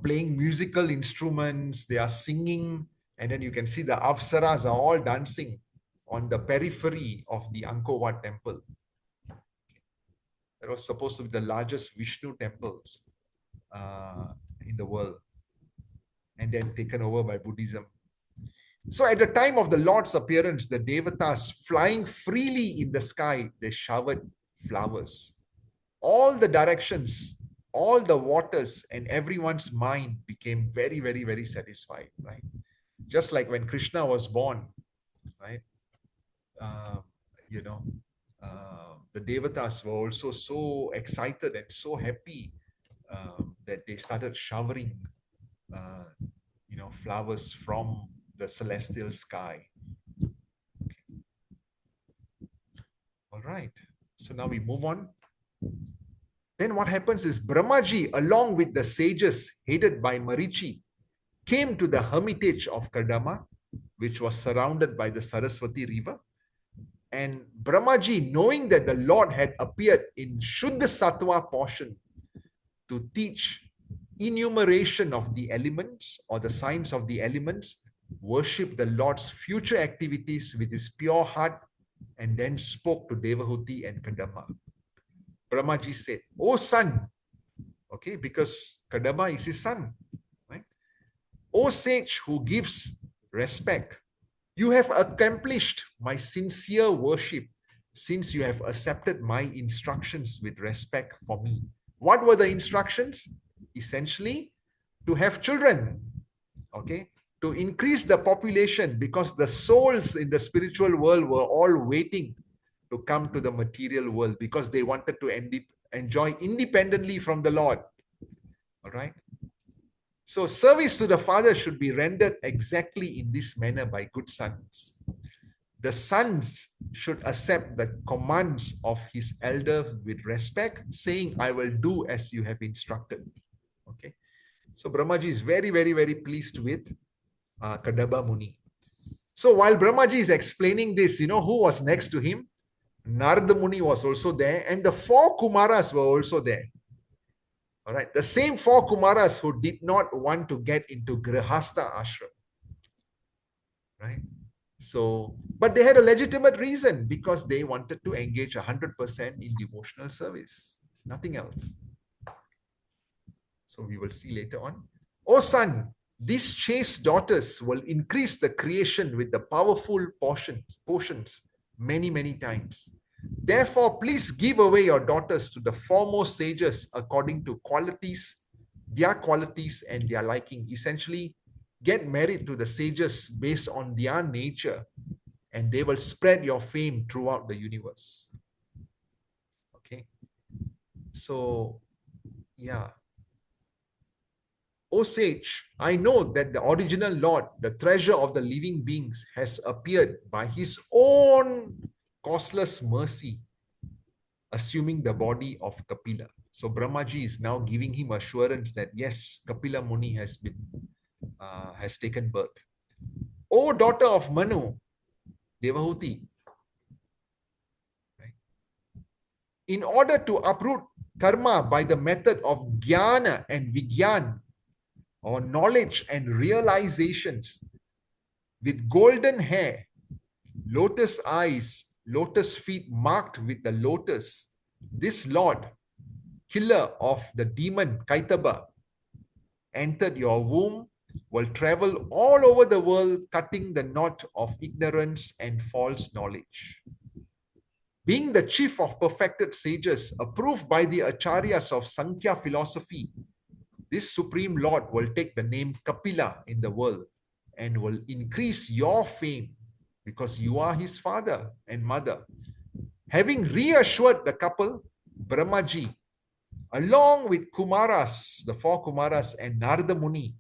playing musical instruments, they are singing, and then you can see the Apsaras are all dancing on the periphery of the Angkor Wat temple. That was supposed to be the largest Vishnu temples in the world, and then taken over by Buddhism. So at the time of the Lord's appearance, the Devatas flying freely in the sky, they showered flowers. All the directions, all the waters, and everyone's mind became very, very, very satisfied, right? Just like when Krishna was born, right? The Devatas were also so excited and so happy that they started showering, flowers from the celestial sky. Okay. All right. So now we move on. Then what happens is Brahmaji, along with the sages headed by Marichi, came to the hermitage of Kardama, which was surrounded by the Saraswati river. And Brahmaji, knowing that the Lord had appeared in Shuddha Sattva portion to teach enumeration of the elements or the signs of the elements, worshipped the Lord's future activities with his pure heart, and then spoke to Devahuti and Kardama. Brahmaji said, "O son," okay, because Kardama is his son, right? "O sage who gives respect, you have accomplished my sincere worship since you have accepted my instructions with respect for me." What were the instructions? Essentially, to have children, okay, to increase the population, because the souls in the spiritual world were all waiting to come to the material world because they wanted to enjoy independently from the Lord. All right. So service to the Father should be rendered exactly in this manner by good sons. The sons should accept the commands of his elder with respect, saying, "I will do as you have instructed." Okay. So Brahmaji is very, very, very pleased with Kardama Muni. So while Brahmaji is explaining this, who was next to him? Narada Muni was also there, and the 4 Kumaras were also there. All right, the same 4 Kumaras who did not want to get into Grihastha ashram. Right? So, but they had a legitimate reason, because they wanted to engage 100% in devotional service, nothing else. So we will see later on. "O son, these chaste daughters will increase the creation with the powerful portions many, many times. Therefore, please give away your daughters to the foremost sages according to their qualities and their liking." Essentially, get married to the sages based on their nature, and they will spread your fame throughout the universe. Okay. So, yeah. "O sage, I know that the original Lord, the treasure of the living beings, has appeared by his own causeless mercy, assuming the body of Kapila." So Brahmaji is now giving him assurance that yes, Kapila Muni has taken birth. "O daughter of Manu, Devahuti, right? In order to uproot karma by the method of jnana and vigyan, or knowledge and realizations, with golden hair, lotus eyes, lotus feet marked with the lotus, this Lord, killer of the demon Kaitaba, entered your womb, will travel all over the world, cutting the knot of ignorance and false knowledge. Being the chief of perfected sages, approved by the acharyas of Sankhya philosophy, this Supreme Lord will take the name Kapila in the world and will increase your fame because you are his father and mother. Having reassured the couple, Brahmaji, along with Kumaras, the 4 Kumaras, and Narada Muni,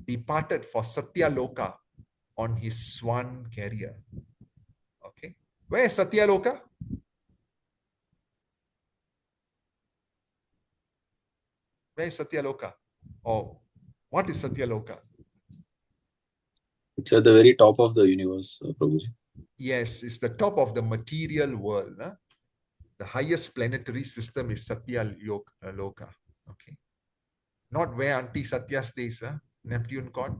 departed for Satyaloka on his swan carrier. Where is Satyaloka? Where is Satyaloka? Oh, what is Satyaloka? It's at the very top of the universe, Prabhuji. Yes, it's the top of the material world. Huh? The highest planetary system is Satyaloka. Okay. Not where Auntie Satya stays, huh? Neptune court.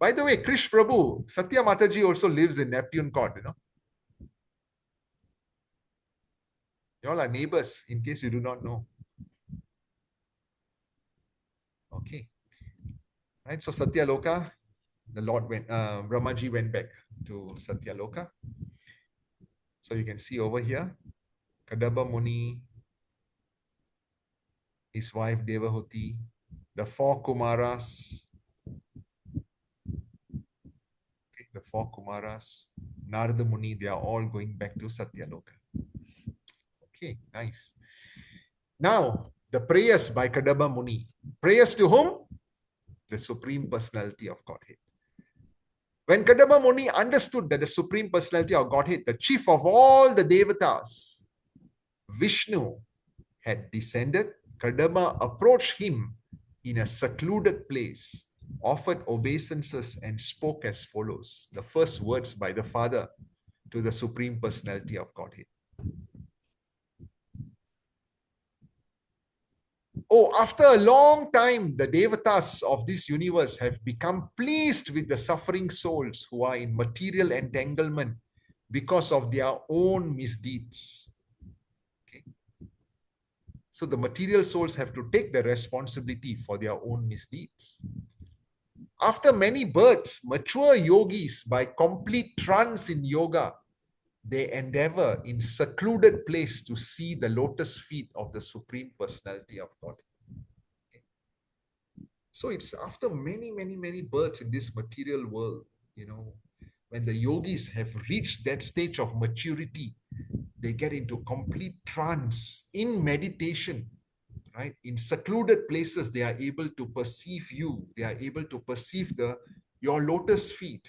By the way, Krish Prabhu, Satya Mataji also lives in Neptune court, you know. You all are neighbors, in case you do not know. Okay. Right, so Satyaloka, the Lord went, Brahmaji went back to Satyaloka. So you can see over here, Kardama Muni, his wife Devahuti, the four Kumaras, okay, the four Kumaras, Narada Muni, they are all going back to Satyaloka. Okay, nice. Now, the prayers by Kardama Muni. Prayers to whom? The Supreme Personality of Godhead. When Kardama Muni understood that the Supreme Personality of Godhead, the chief of all the Devatas, Vishnu, had descended, Kardama approached him in a secluded place, offered obeisances, and spoke as follows. The first words by the Father to the Supreme Personality of Godhead. Oh, after a long time, the Devatas of this universe have become pleased with the suffering souls who are in material entanglement because of their own misdeeds. Okay. So the material souls have to take the responsibility for their own misdeeds. After many births, mature yogis, by complete trance in yoga, they endeavor in secluded place to see the lotus feet of the Supreme Personality of God. Okay. So it's after many, many, many births in this material world, you know, when the yogis have reached that stage of maturity, they get into complete trance in meditation, right? In secluded places, they are able to perceive you. They are able to perceive your lotus feet.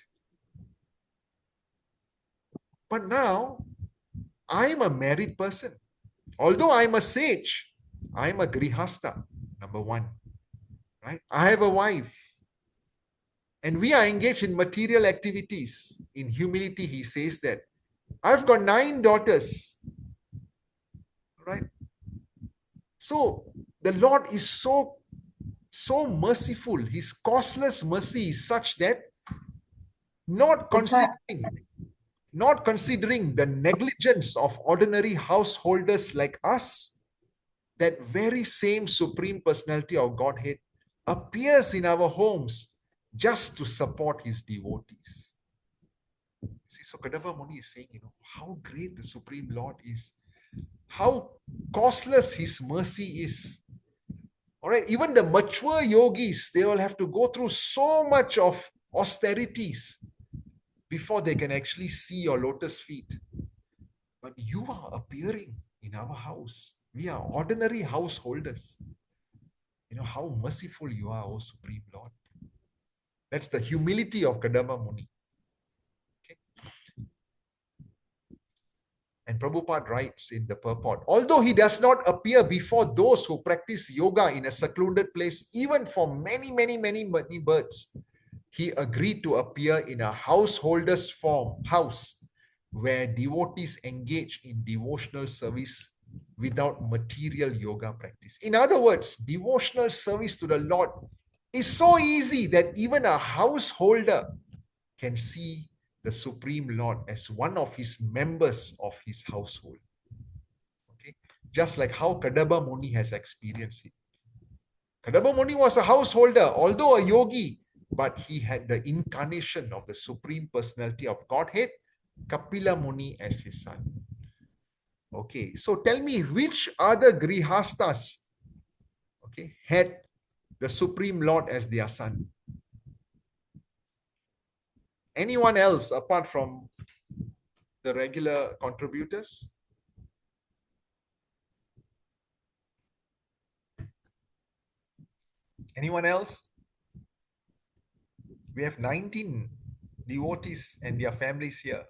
But now, I'm a married person. Although I'm a sage, I'm a grihasta, number one, right? I have a wife. And we are engaged in material activities. In humility, he says that I've got 9 daughters, right? So the Lord is so merciful. His causeless mercy is such that not considering the negligence of ordinary householders like us, that very same Supreme Personality of Godhead appears in our homes just to support his devotees. See, so Kardama Muni is saying, you know, how great the Supreme Lord is, how causeless his mercy is. All right, even the mature yogis, they will have to go through so much of austerities before they can actually see your lotus feet. But you are appearing in our house. We are ordinary householders. You know how merciful you are, O Supreme Lord. That's the humility of Kardama Muni. Okay. And Prabhupada writes in the purport, although he does not appear before those who practice yoga in a secluded place, even for many, many, many, many births, he agreed to appear in a householder's house where devotees engage in devotional service without material yoga practice. In other words, devotional service to the Lord is so easy that even a householder can see the Supreme Lord as one of his members of his household. Okay, just like how Kardama Muni has experienced it. Kardama Muni was a householder, although a yogi, but he had the incarnation of the Supreme Personality of Godhead, Kapila Muni, as his son. Okay, so tell me, which other grihastas, okay, had the Supreme Lord as their son? Anyone else apart from the regular contributors? Anyone else? We have 19 devotees and their families here.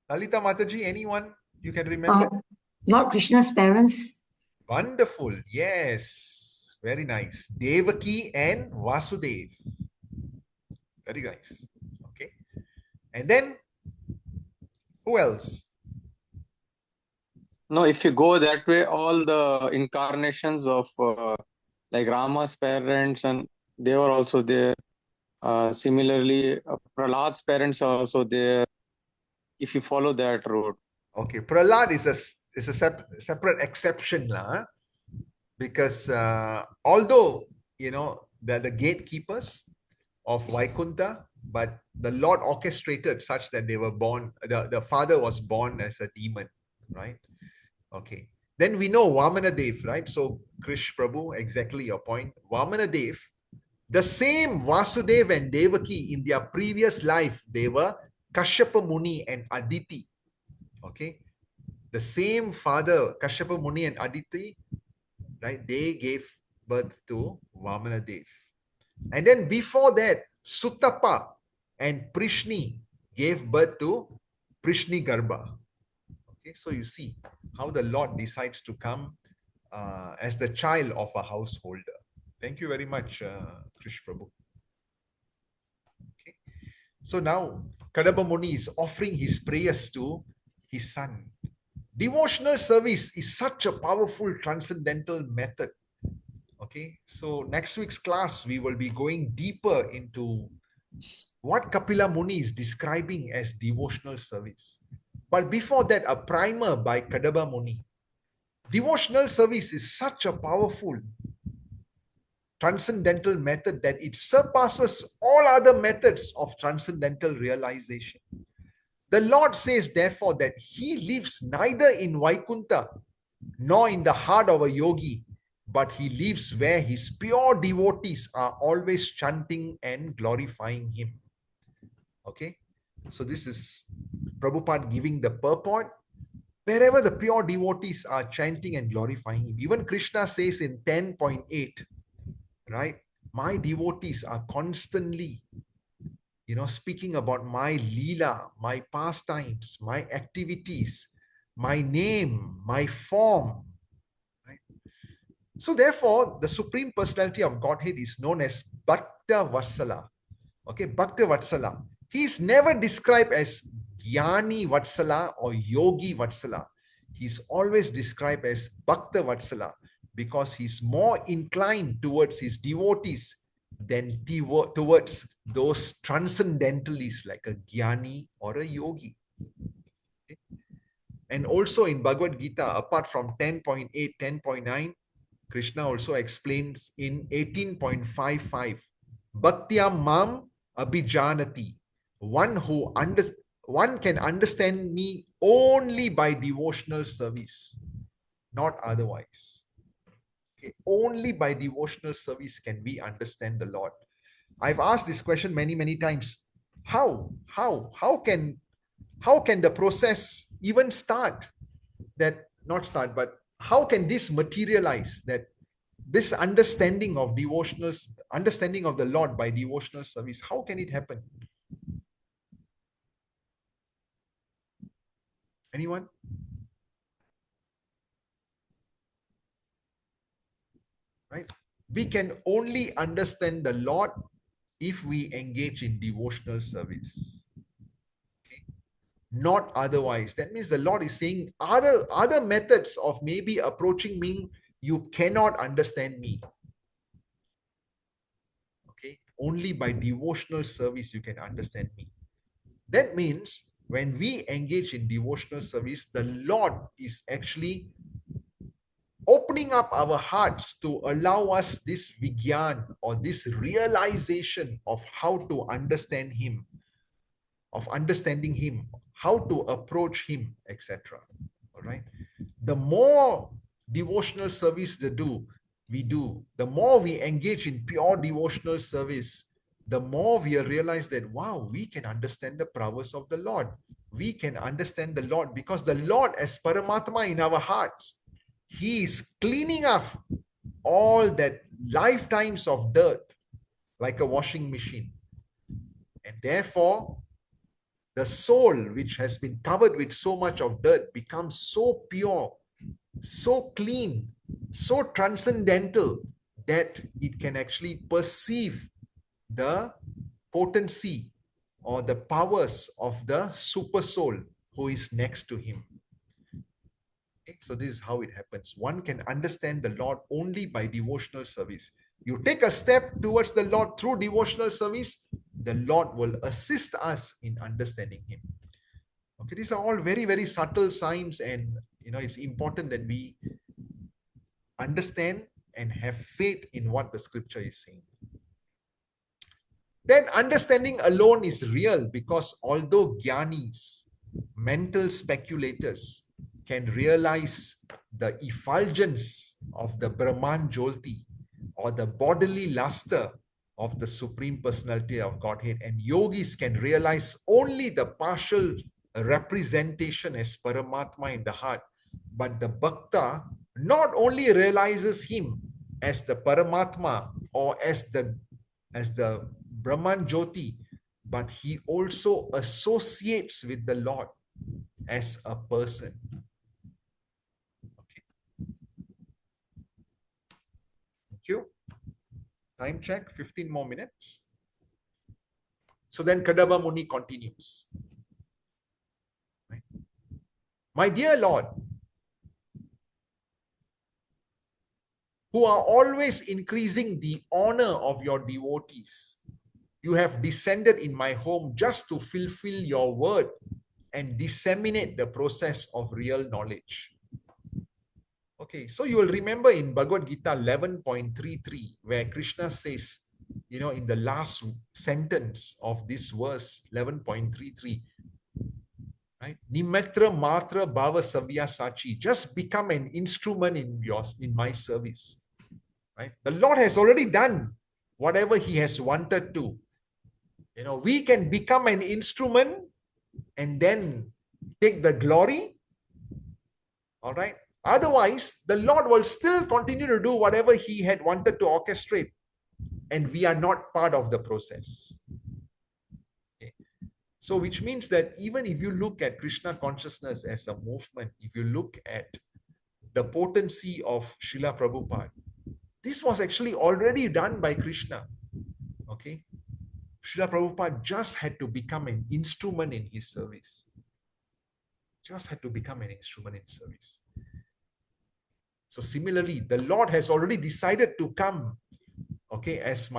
Lalita Mataji, anyone you can remember? Lord Krishna's parents. Wonderful. Yes. Very nice. Devaki and Vasudev. Very nice. Okay. And then, who else? No, if you go that way, all the incarnations of like Rama's parents, and they were also there. Similarly, Prahlad's parents are also there. If you follow that road. Okay, Prahlad is a separate exception, lah, because although they're the gatekeepers of Vaikuntha, but the Lord orchestrated such that they were born. The father was born as a demon, right? Okay. Then we know Vamana Dev, right? So Krish Prabhu, exactly your point. Vamana Dev, the same Vasudev and Devaki in their previous life, they were Kashyapa Muni and Aditi. Okay. The same father, Kashyapa Muni and Aditi, right? They gave birth to Vamana Dev. And then before that, Sutapa and Prishni gave birth to Prishni Garbha. Okay, so you see how the Lord decides to come as the child of a householder. Thank you very much, Krish Prabhu. Okay. So now Kardama Muni is offering his prayers to his son. Devotional service is such a powerful transcendental method. Okay, so next week's class, we will be going deeper into what Kapila Muni is describing as devotional service. But before that, a primer by Kardama Muni. Devotional service is such a powerful transcendental method that it surpasses all other methods of transcendental realization. The Lord says, therefore, that he lives neither in Vaikuntha nor in the heart of a yogi, but he lives where his pure devotees are always chanting and glorifying him. Okay, so this is Prabhupada giving the purport. Wherever the pure devotees are chanting and glorifying him. Even Krishna says in 10.8, right? My devotees are constantly, speaking about my leela, my pastimes, my activities, my name, my form. Right? So therefore, the Supreme Personality of Godhead is known as Bhakta Vatsala. Okay, Bhakta Vatsala. He is never described as Jnani Vatsala or Yogi Vatsala. He's always described as Bhakta Vatsala because he's more inclined towards his devotees than towards those transcendentalists like a Jnani or a Yogi. Okay. And also in Bhagavad Gita, apart from 10.8, 10.9, Krishna also explains in 18.55, Bhaktyam Mam Abhijanati. One can understand me only by devotional service, not otherwise. Okay? Only by devotional service can we understand the Lord. I've asked this question many, many times. How can the process even start? But how can this materialize, that this understanding of understanding of the Lord by devotional service, how can it happen? Anyone? Right? We can only understand the Lord if we engage in devotional service. Okay? Not otherwise. That means the Lord is saying other methods of maybe approaching me, you cannot understand me. Okay? Only by devotional service you can understand me. That means when we engage in devotional service, the Lord is actually opening up our hearts to allow us this vigyan or this realization of how to understand him, of understanding him, how to approach him, etc. All right. The more devotional service we do, the more we engage in pure devotional service, the more we realize that, wow, we can understand the prowess of the Lord. We can understand the Lord because the Lord as Paramatma in our hearts, he is cleaning up all that lifetimes of dirt like a washing machine. And therefore, the soul, which has been covered with so much of dirt, becomes so pure, so clean, so transcendental that it can actually perceive the potency or the powers of the super soul who is next to him. Okay, so this is how it happens. One can understand the Lord only by devotional service. You take a step towards the Lord through devotional service, the Lord will assist us in understanding him. Okay, these are all very, very subtle signs, and it's important that we understand and have faith in what the scripture is saying. Then understanding alone is real, because although jnanis, mental speculators, can realize the effulgence of the Brahman Jyoti or the bodily luster of the Supreme Personality of Godhead, and yogis can realize only the partial representation as Paramatma in the heart, but the Bhakta not only realizes him as the Paramatma or as the Brahman Jyoti, but he also associates with the Lord as a person. Okay. Thank you. Time check, 15 more minutes. So then Kardama Muni continues. Right. My dear Lord, who are always increasing the honor of your devotees, you have descended in my home just to fulfill your word and disseminate the process of real knowledge. Okay, so you will remember in Bhagavad Gita 11.33, where Krishna says, in the last sentence of this verse, 11.33, right? Nimatra matra bhava savya sachi, just become an instrument in my service. Right? The Lord has already done whatever he has wanted to. We can become an instrument and then take the glory. All right. Otherwise, the Lord will still continue to do whatever he had wanted to orchestrate, and we are not part of the process. Okay. So, which means that even if you look at Krishna consciousness as a movement, if you look at the potency of Srila Prabhupada, this was actually already done by Krishna. Okay. Srila Prabhupada just had to become an instrument in his service. Just had to become an instrument in service. So similarly, the Lord has already decided to come, okay, as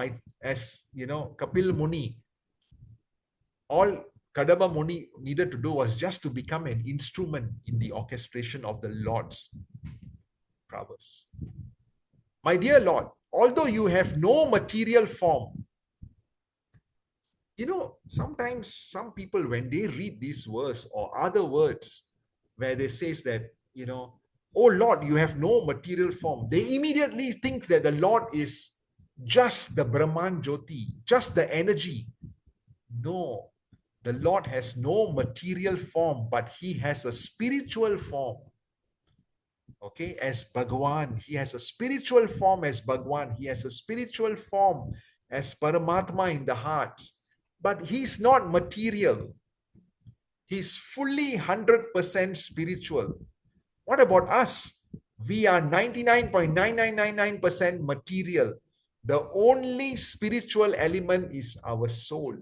Kapila Muni. All Kardama Muni needed to do was just to become an instrument in the orchestration of the Lord's prowess. My dear Lord, although you have no material form, sometimes some people, when they read this verse or other words where they says that, oh Lord, you have no material form, they immediately think that the Lord is just the Brahman Jyoti, just the energy. No, the Lord has no material form, but he has a spiritual form. Okay, as Bhagavan, he has a spiritual form as Bhagavan, he has a spiritual form as Paramatma in the hearts. But he's not material. He's fully 100% spiritual. What about us? We are 99.9999% material. The only spiritual element is our soul.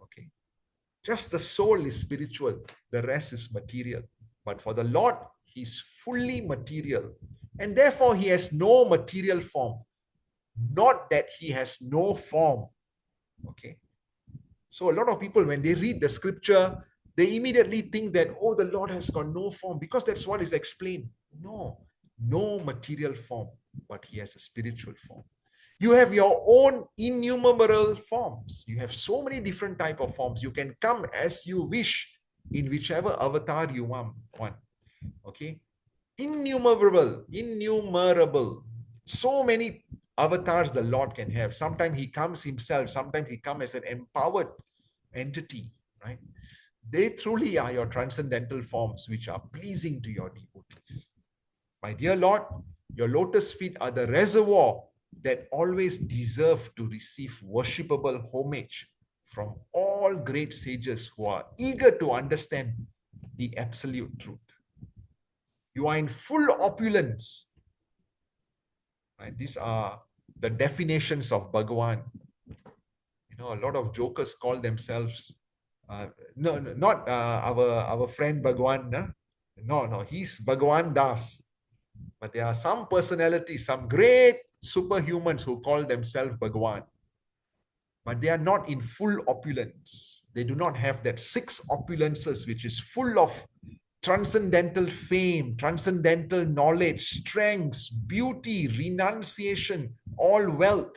Okay. Just the soul is spiritual. The rest is material. But for the Lord, he's fully material. And therefore, he has no material form. Not that he has no form. Okay. So a lot of people, when they read the scripture, they immediately think that, oh, the Lord has got no form, because that's what is explained. No material form, but he has a spiritual form. You have your own innumerable forms. You have so many different type of forms. You can come as you wish in whichever avatar you want. Okay? Innumerable. So many avatars the Lord can have. Sometimes he comes himself, sometimes he comes as an empowered entity, right? They truly are your transcendental forms which are pleasing to your devotees. My dear Lord, your lotus feet are the reservoir that always deserve to receive worshipable homage from all great sages who are eager to understand the absolute truth. You are in full opulence. Right? These are the definitions of Bhagavan. You know, a lot of jokers call themselves, not our friend Bhagavan. No, he's Bhagavan Das. But there are some personalities, some great superhumans who call themselves Bhagavan. But they are not in full opulence. They do not have that 6 opulences, which is full of transcendental fame, transcendental knowledge, strengths, beauty, renunciation, all wealth.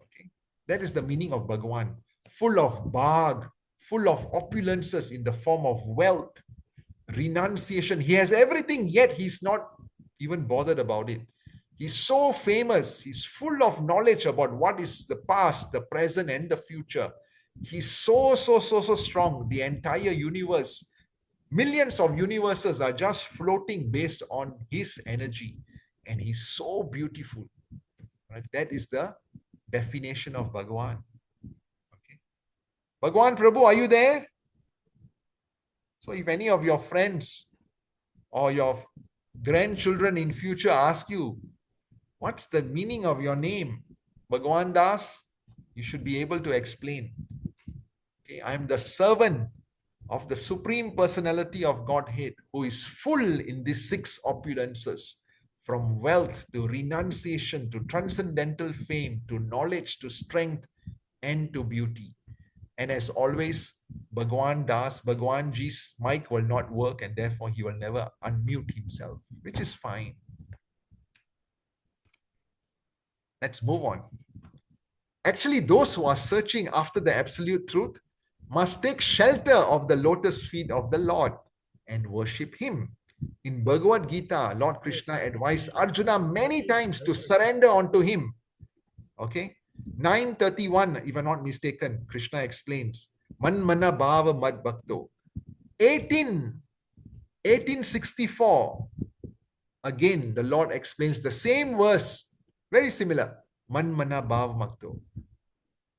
Okay? That is the meaning of Bhagavan. Full of bhag, full of opulences in the form of wealth, renunciation. He has everything, yet he's not even bothered about it. He's so famous. He's full of knowledge about what is the past, the present, and the future. He's so strong. The entire universe, millions of universes are just floating based on his energy. And he's so beautiful. Right? That is the definition of Bhagavan. Okay. Bhagavan Prabhu, are you there? So if any of your friends or your grandchildren in future ask you, what's the meaning of your name, Bhagavan Das? You should be able to explain. Okay, I am the servant of the Supreme Personality of Godhead, who is full in these 6 opulences, from wealth to renunciation to transcendental fame to knowledge to strength and to beauty. And as always, Bhagavan Das, Bhagavan Ji's mic will not work, and therefore he will never unmute himself, which is fine. Let's move on. Actually, those who are searching after the absolute truth must take shelter of the lotus feet of the Lord and worship him. In Bhagavad Gita, Lord Krishna advised Arjuna many times to surrender unto him. Okay? 931, if I'm not mistaken, Krishna explains, Man mana bhava mad bhakto. 1864, again, the Lord explains the same verse, very similar. Man mana bhava makto.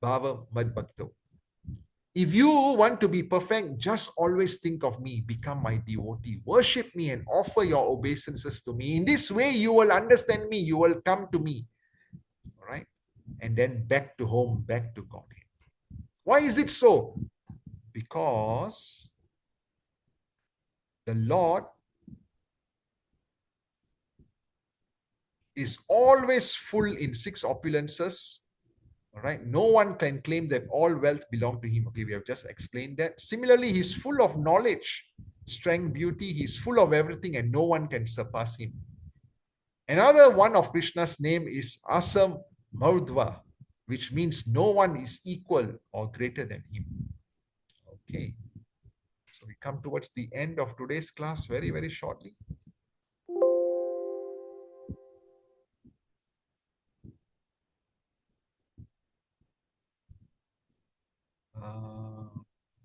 Bhava mad bhakto. If you want to be perfect, just always think of me, become my devotee, worship me and offer your obeisances to me. In this way, you will understand me, you will come to me. All right? And then back to home, back to Godhead. Why is it so? Because the Lord is always full in 6 opulences. All right. No one can claim that all wealth belongs to him. Okay, we have just explained that. Similarly, he's full of knowledge, strength, beauty. He's full of everything and no one can surpass him. Another one of Krishna's name is Asam Mardva, which means no one is equal or greater than him. Okay. So we come towards the end of today's class very, very shortly.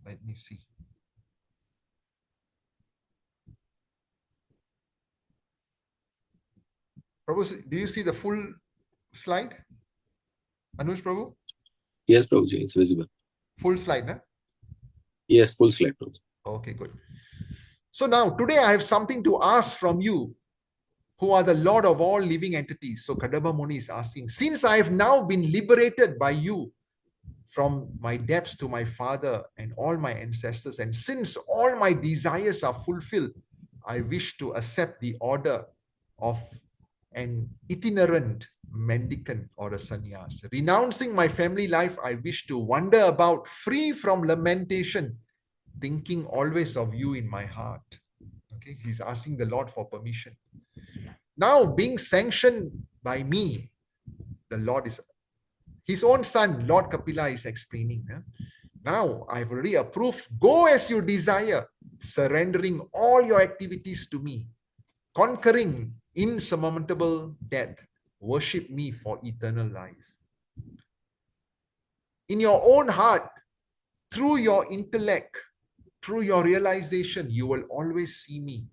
Let me see. Prabhu, do you see the full slide? Anush Prabhu? Yes, Prabhuji, it's visible. Full slide, na? Yes, full slide, Prabhuji. Okay, good. So now, today I have something to ask from you, who are the Lord of all living entities. So Kardama Muni is asking, since I have now been liberated by you from my debts to my father and all my ancestors, and since all my desires are fulfilled, I wish to accept the order of an itinerant mendicant or a sannyas. Renouncing my family life, I wish to wander about free from lamentation, thinking always of you in my heart. Okay, he's asking the Lord for permission. Now, being sanctioned by me, the Lord is, his own son, Lord Kapila, is explaining. Now, I've already approved. Go as you desire, surrendering all your activities to me, conquering insurmountable death. Worship me for eternal life. In your own heart, through your intellect, through your realization, you will always see me,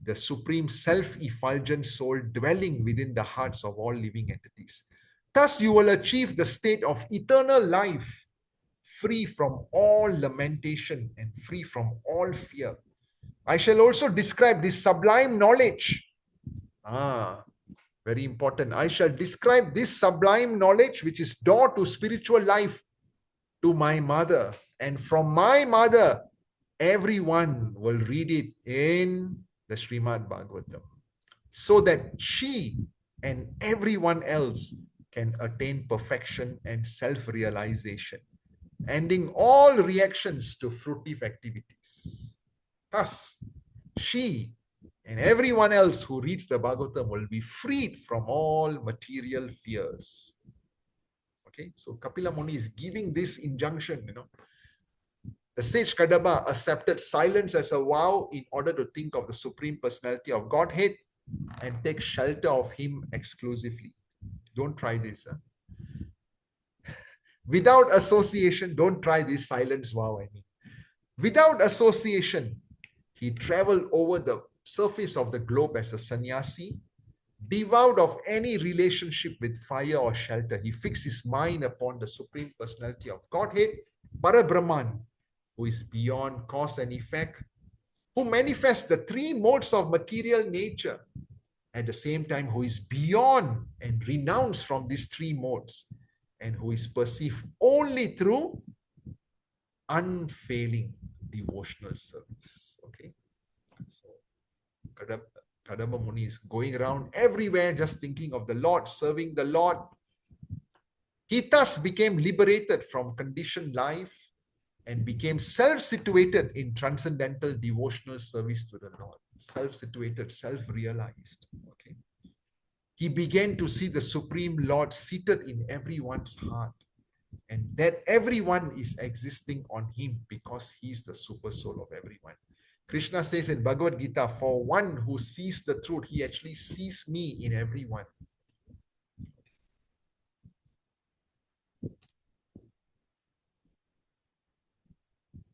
the supreme self-effulgent soul dwelling within the hearts of all living entities. Thus, you will achieve the state of eternal life, free from all lamentation and free from all fear. I shall also describe this sublime knowledge. Very important. I shall describe this sublime knowledge, which is door to spiritual life, to my mother. And from my mother, everyone will read it in the Srimad Bhagavatam, so that she and everyone else can attain perfection and self-realization, ending all reactions to fruitive activities. Thus, she and everyone else who reads the Bhagavatam will be freed from all material fears. Okay, so Kapila Muni is giving this injunction, The sage Kardama accepted silence as a vow in order to think of the Supreme Personality of Godhead and take shelter of him exclusively. Don't try this. Without association, don't try this silence vow, Without association, he traveled over the surface of the globe as a sannyasi, devoid of any relationship with fire or shelter. He fixed his mind upon the Supreme Personality of Godhead, Parabrahman, who is beyond cause and effect, who manifests the three modes of material nature, at the same time who is beyond and renounced from these three modes, and who is perceived only through unfailing devotional service. Okay, so Kardama Muni is going around everywhere just thinking of the Lord, serving the Lord. He thus became liberated from conditioned life and became self-situated in transcendental devotional service to the Lord. Self-situated, self-realized. Okay. He began to see the Supreme Lord seated in everyone's heart, and that everyone is existing on him because he is the super soul of everyone. Krishna says in Bhagavad Gita, for one who sees the truth, he actually sees me in everyone.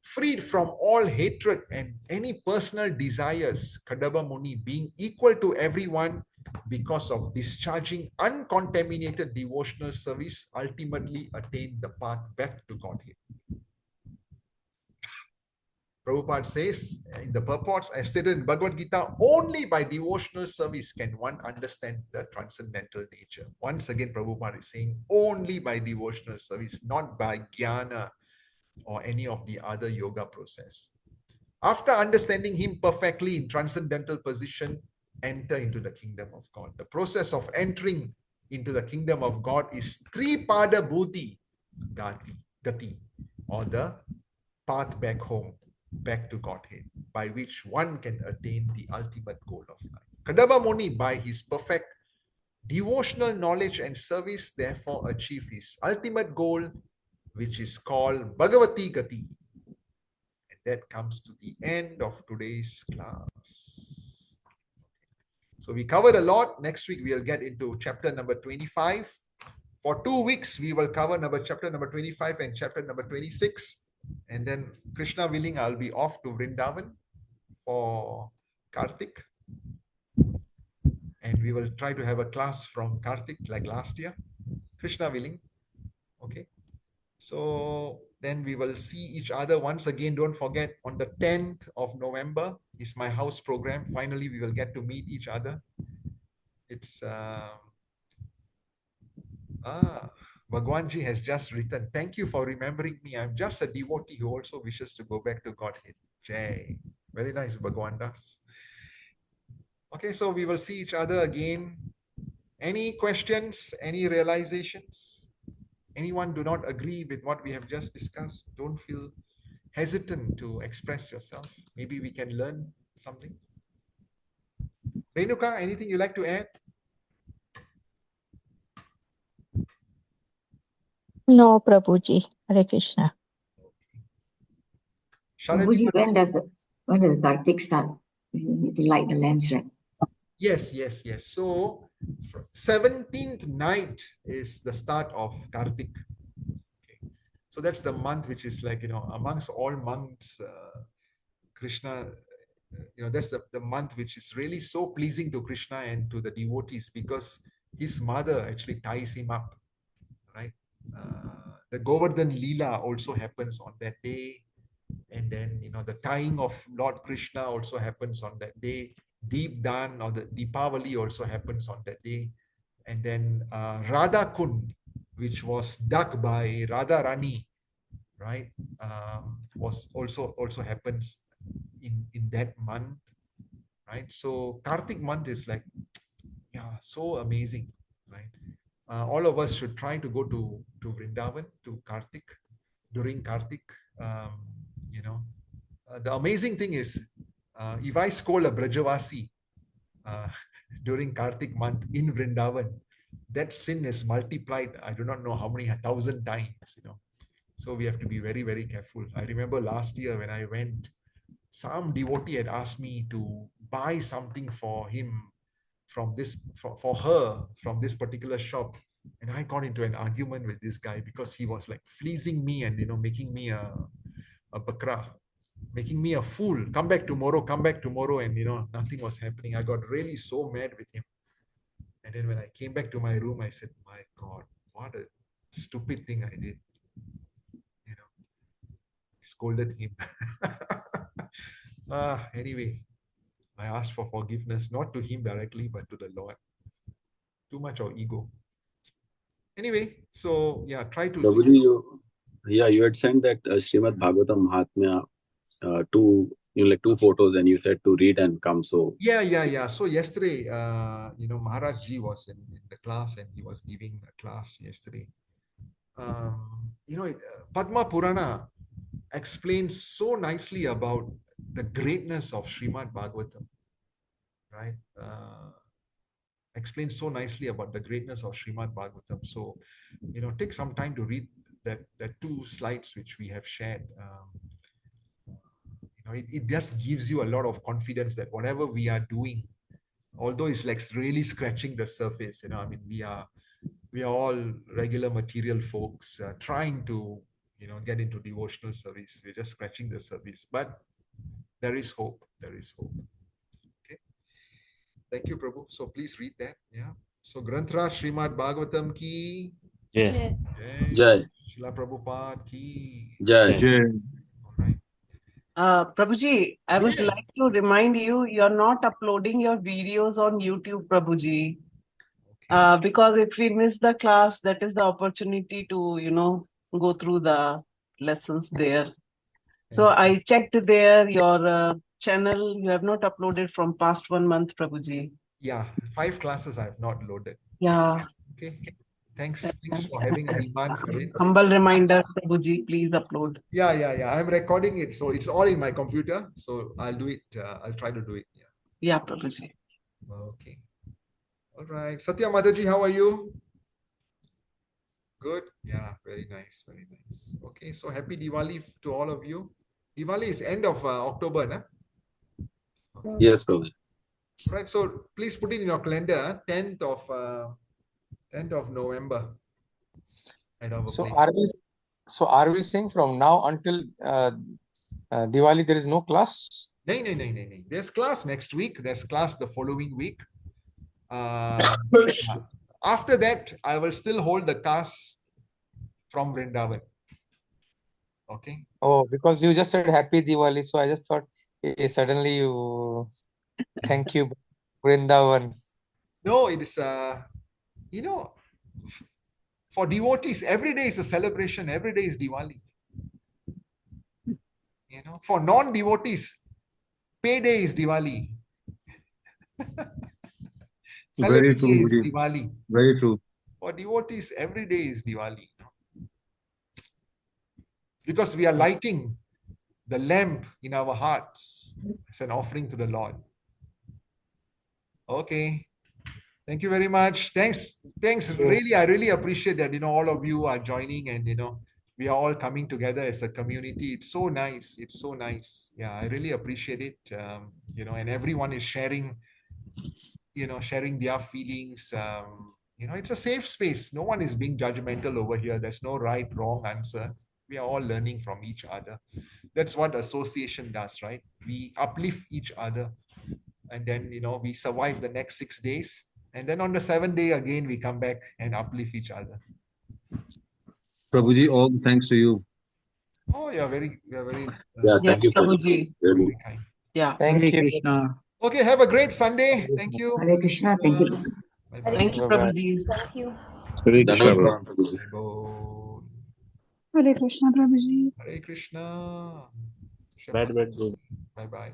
Freed from all hatred and any personal desires, Kardama Muni, being equal to everyone because of discharging uncontaminated devotional service, ultimately attained the path back to Godhead. Prabhupada says in the purports, as stated in Bhagavad Gita, only by devotional service can one understand the transcendental nature. Once again, Prabhupada is saying only by devotional service, not by jnana or any of the other yoga process. After understanding him perfectly in transcendental position, enter into the kingdom of God. The process of entering into the kingdom of God is Tripada Bhuti Gati, or the path back home, back to Godhead, by which one can attain the ultimate goal of life. Kardama Muni, by his perfect devotional knowledge and service, therefore achieved his ultimate goal, which is called Bhagavati Gati. And that comes to the end of today's class. So we covered a lot. Next week, we'll get into chapter number 25. For 2 weeks, we will cover chapter number 25 and chapter number 26. And then, Krishna willing, I'll be off to Vrindavan for Kartik. And we will try to have a class from Kartik like last year. Krishna willing. Okay. So then we will see each other once again. Don't forget, on the 10th of November is my house program. Finally, we will get to meet each other. It's Bhagwanji has just written, thank you for remembering me. I'm just a devotee who also wishes to go back to Godhead. Jai. Very nice, Bhagwandas. Okay, so we will see each other again. Any questions? Any realizations? Anyone do not agree with what we have just discussed? Don't feel hesitant to express yourself. Maybe we can learn something. Renuka, anything you like to add? No, Prabhuji. Hare Krishna. Prabhuji, when does the Kartik start? We need to light the lamps, right? Yes. So 17th night is the start of Kartik. Okay. So that's the month which is like, amongst all months, Krishna, that's the month which is really so pleasing to Krishna and to the devotees, because his mother actually ties him up, right? the Govardhan Leela also happens on that day. And then, the tying of Lord Krishna also happens on that day. Deep Dan or the Deepavali also happens on that day. And then Radha Kund, which was dug by Radha Rani, right, was also happens in that month, right? So Kartik month is like, yeah, so amazing, right? All of us should try to go to Vrindavan, to Kartik, during Kartik. The amazing thing is, if I scold a Brajavasi during Kartik month in Vrindavan, that sin is multiplied. I do not know how many 1,000 times. So we have to be very, very careful. I remember last year when I went, some devotee had asked me to buy something for him for her from this particular shop. And I got into an argument with this guy because he was like fleecing me and making me a bakra, making me a fool. Come back tomorrow, and nothing was happening. I got really so mad with him. And then when I came back to my room, I said, my God, what a stupid thing I did. Scolded him. Anyway, I asked for forgiveness, not to him directly, but to the Lord. Too much of ego. Anyway, so yeah, try to Prabhuji, you had sent that Srimad Bhagavatam Mahatmya two photos, and you said to read and come. So yeah. So yesterday, Maharaj Ji was in the class, and he was giving a class yesterday. Padma Purana explains so nicely about the greatness of Srimad Bhagavatam, right? Explains so nicely about the greatness of Srimad Bhagavatam. So, take some time to read that two slides which we have shared. It just gives you a lot of confidence that whatever we are doing, although it's like really scratching the surface, we are all regular material folks trying to get into devotional service. We're just scratching the surface, but there is hope. Okay, thank you, Prabhu. So please read that. Yeah. So Granthra Srimad Bhagavatam ki Jai. Jai. Srila Prabhupada ki Jai. Jai. All right. Prabhuji, I would Yes. like to remind you, you're not uploading your videos on YouTube, Prabhuji. Okay. Because if we miss the class, that is the opportunity to, go through the lessons there. So Thank you. I checked there, your channel, you have not uploaded from past 1 month, Prabhuji. Yeah, 5 classes I have not loaded. Yeah. Okay. Thanks for having a demand for it. Humble reminder, Prabhuji, please upload. Yeah. I'm recording it, so it's all in my computer. So I'll do it. I'll try to do it. Yeah, Prabhuji. Okay. All right. Satya Mataji, how are you? Good. Yeah, very nice. Okay, so happy Diwali to all of you. Diwali is end of October, na? Okay. Yes, Prabhuji. Right. So please put it in your calendar, 10th of November. So are we saying from now until Diwali there is no class? No. There's class next week. There's class the following week. After that, I will still hold the class from Vrindavan. Okay. Oh, because you just said happy Diwali, so I just thought suddenly you thank you, Vrindavan. No, it is for devotees, every day is a celebration, every day is Diwali. For non-devotees, payday is Diwali. Very true. Is Diwali. Very true. For devotees, every day is Diwali. Because we are lighting the lamp in our hearts as an offering to the Lord. Okay. Thank you very much. Thanks. Really, I really appreciate that, all of you are joining, and, we are all coming together as a community. It's so nice. Yeah, I really appreciate it. And everyone is sharing their feelings. It's a safe space. No one is being judgmental over here. There's no right, wrong answer. We are all learning from each other. That's what association does, right? We uplift each other. And then, we survive the next 6 days. And then on the 7th day, again, we come back and uplift each other. Prabhuji, all thanks to you. Oh, yeah, very, Yeah, Yeah, thank you, Prabhuji. Really. very kind. Yeah. Thank Hare you. Krishna. Okay, have a great Sunday. Thank you. Hare Krishna. Thank you. Bye-bye. Thank you, Bye-bye. Prabhuji. Thank you. Hare Krishna, Dandavat Prabhu. pranam, Prabhuji. Bye-bye. Hare Krishna, Prabhuji. Hare Krishna. Bad, good. Bye-bye.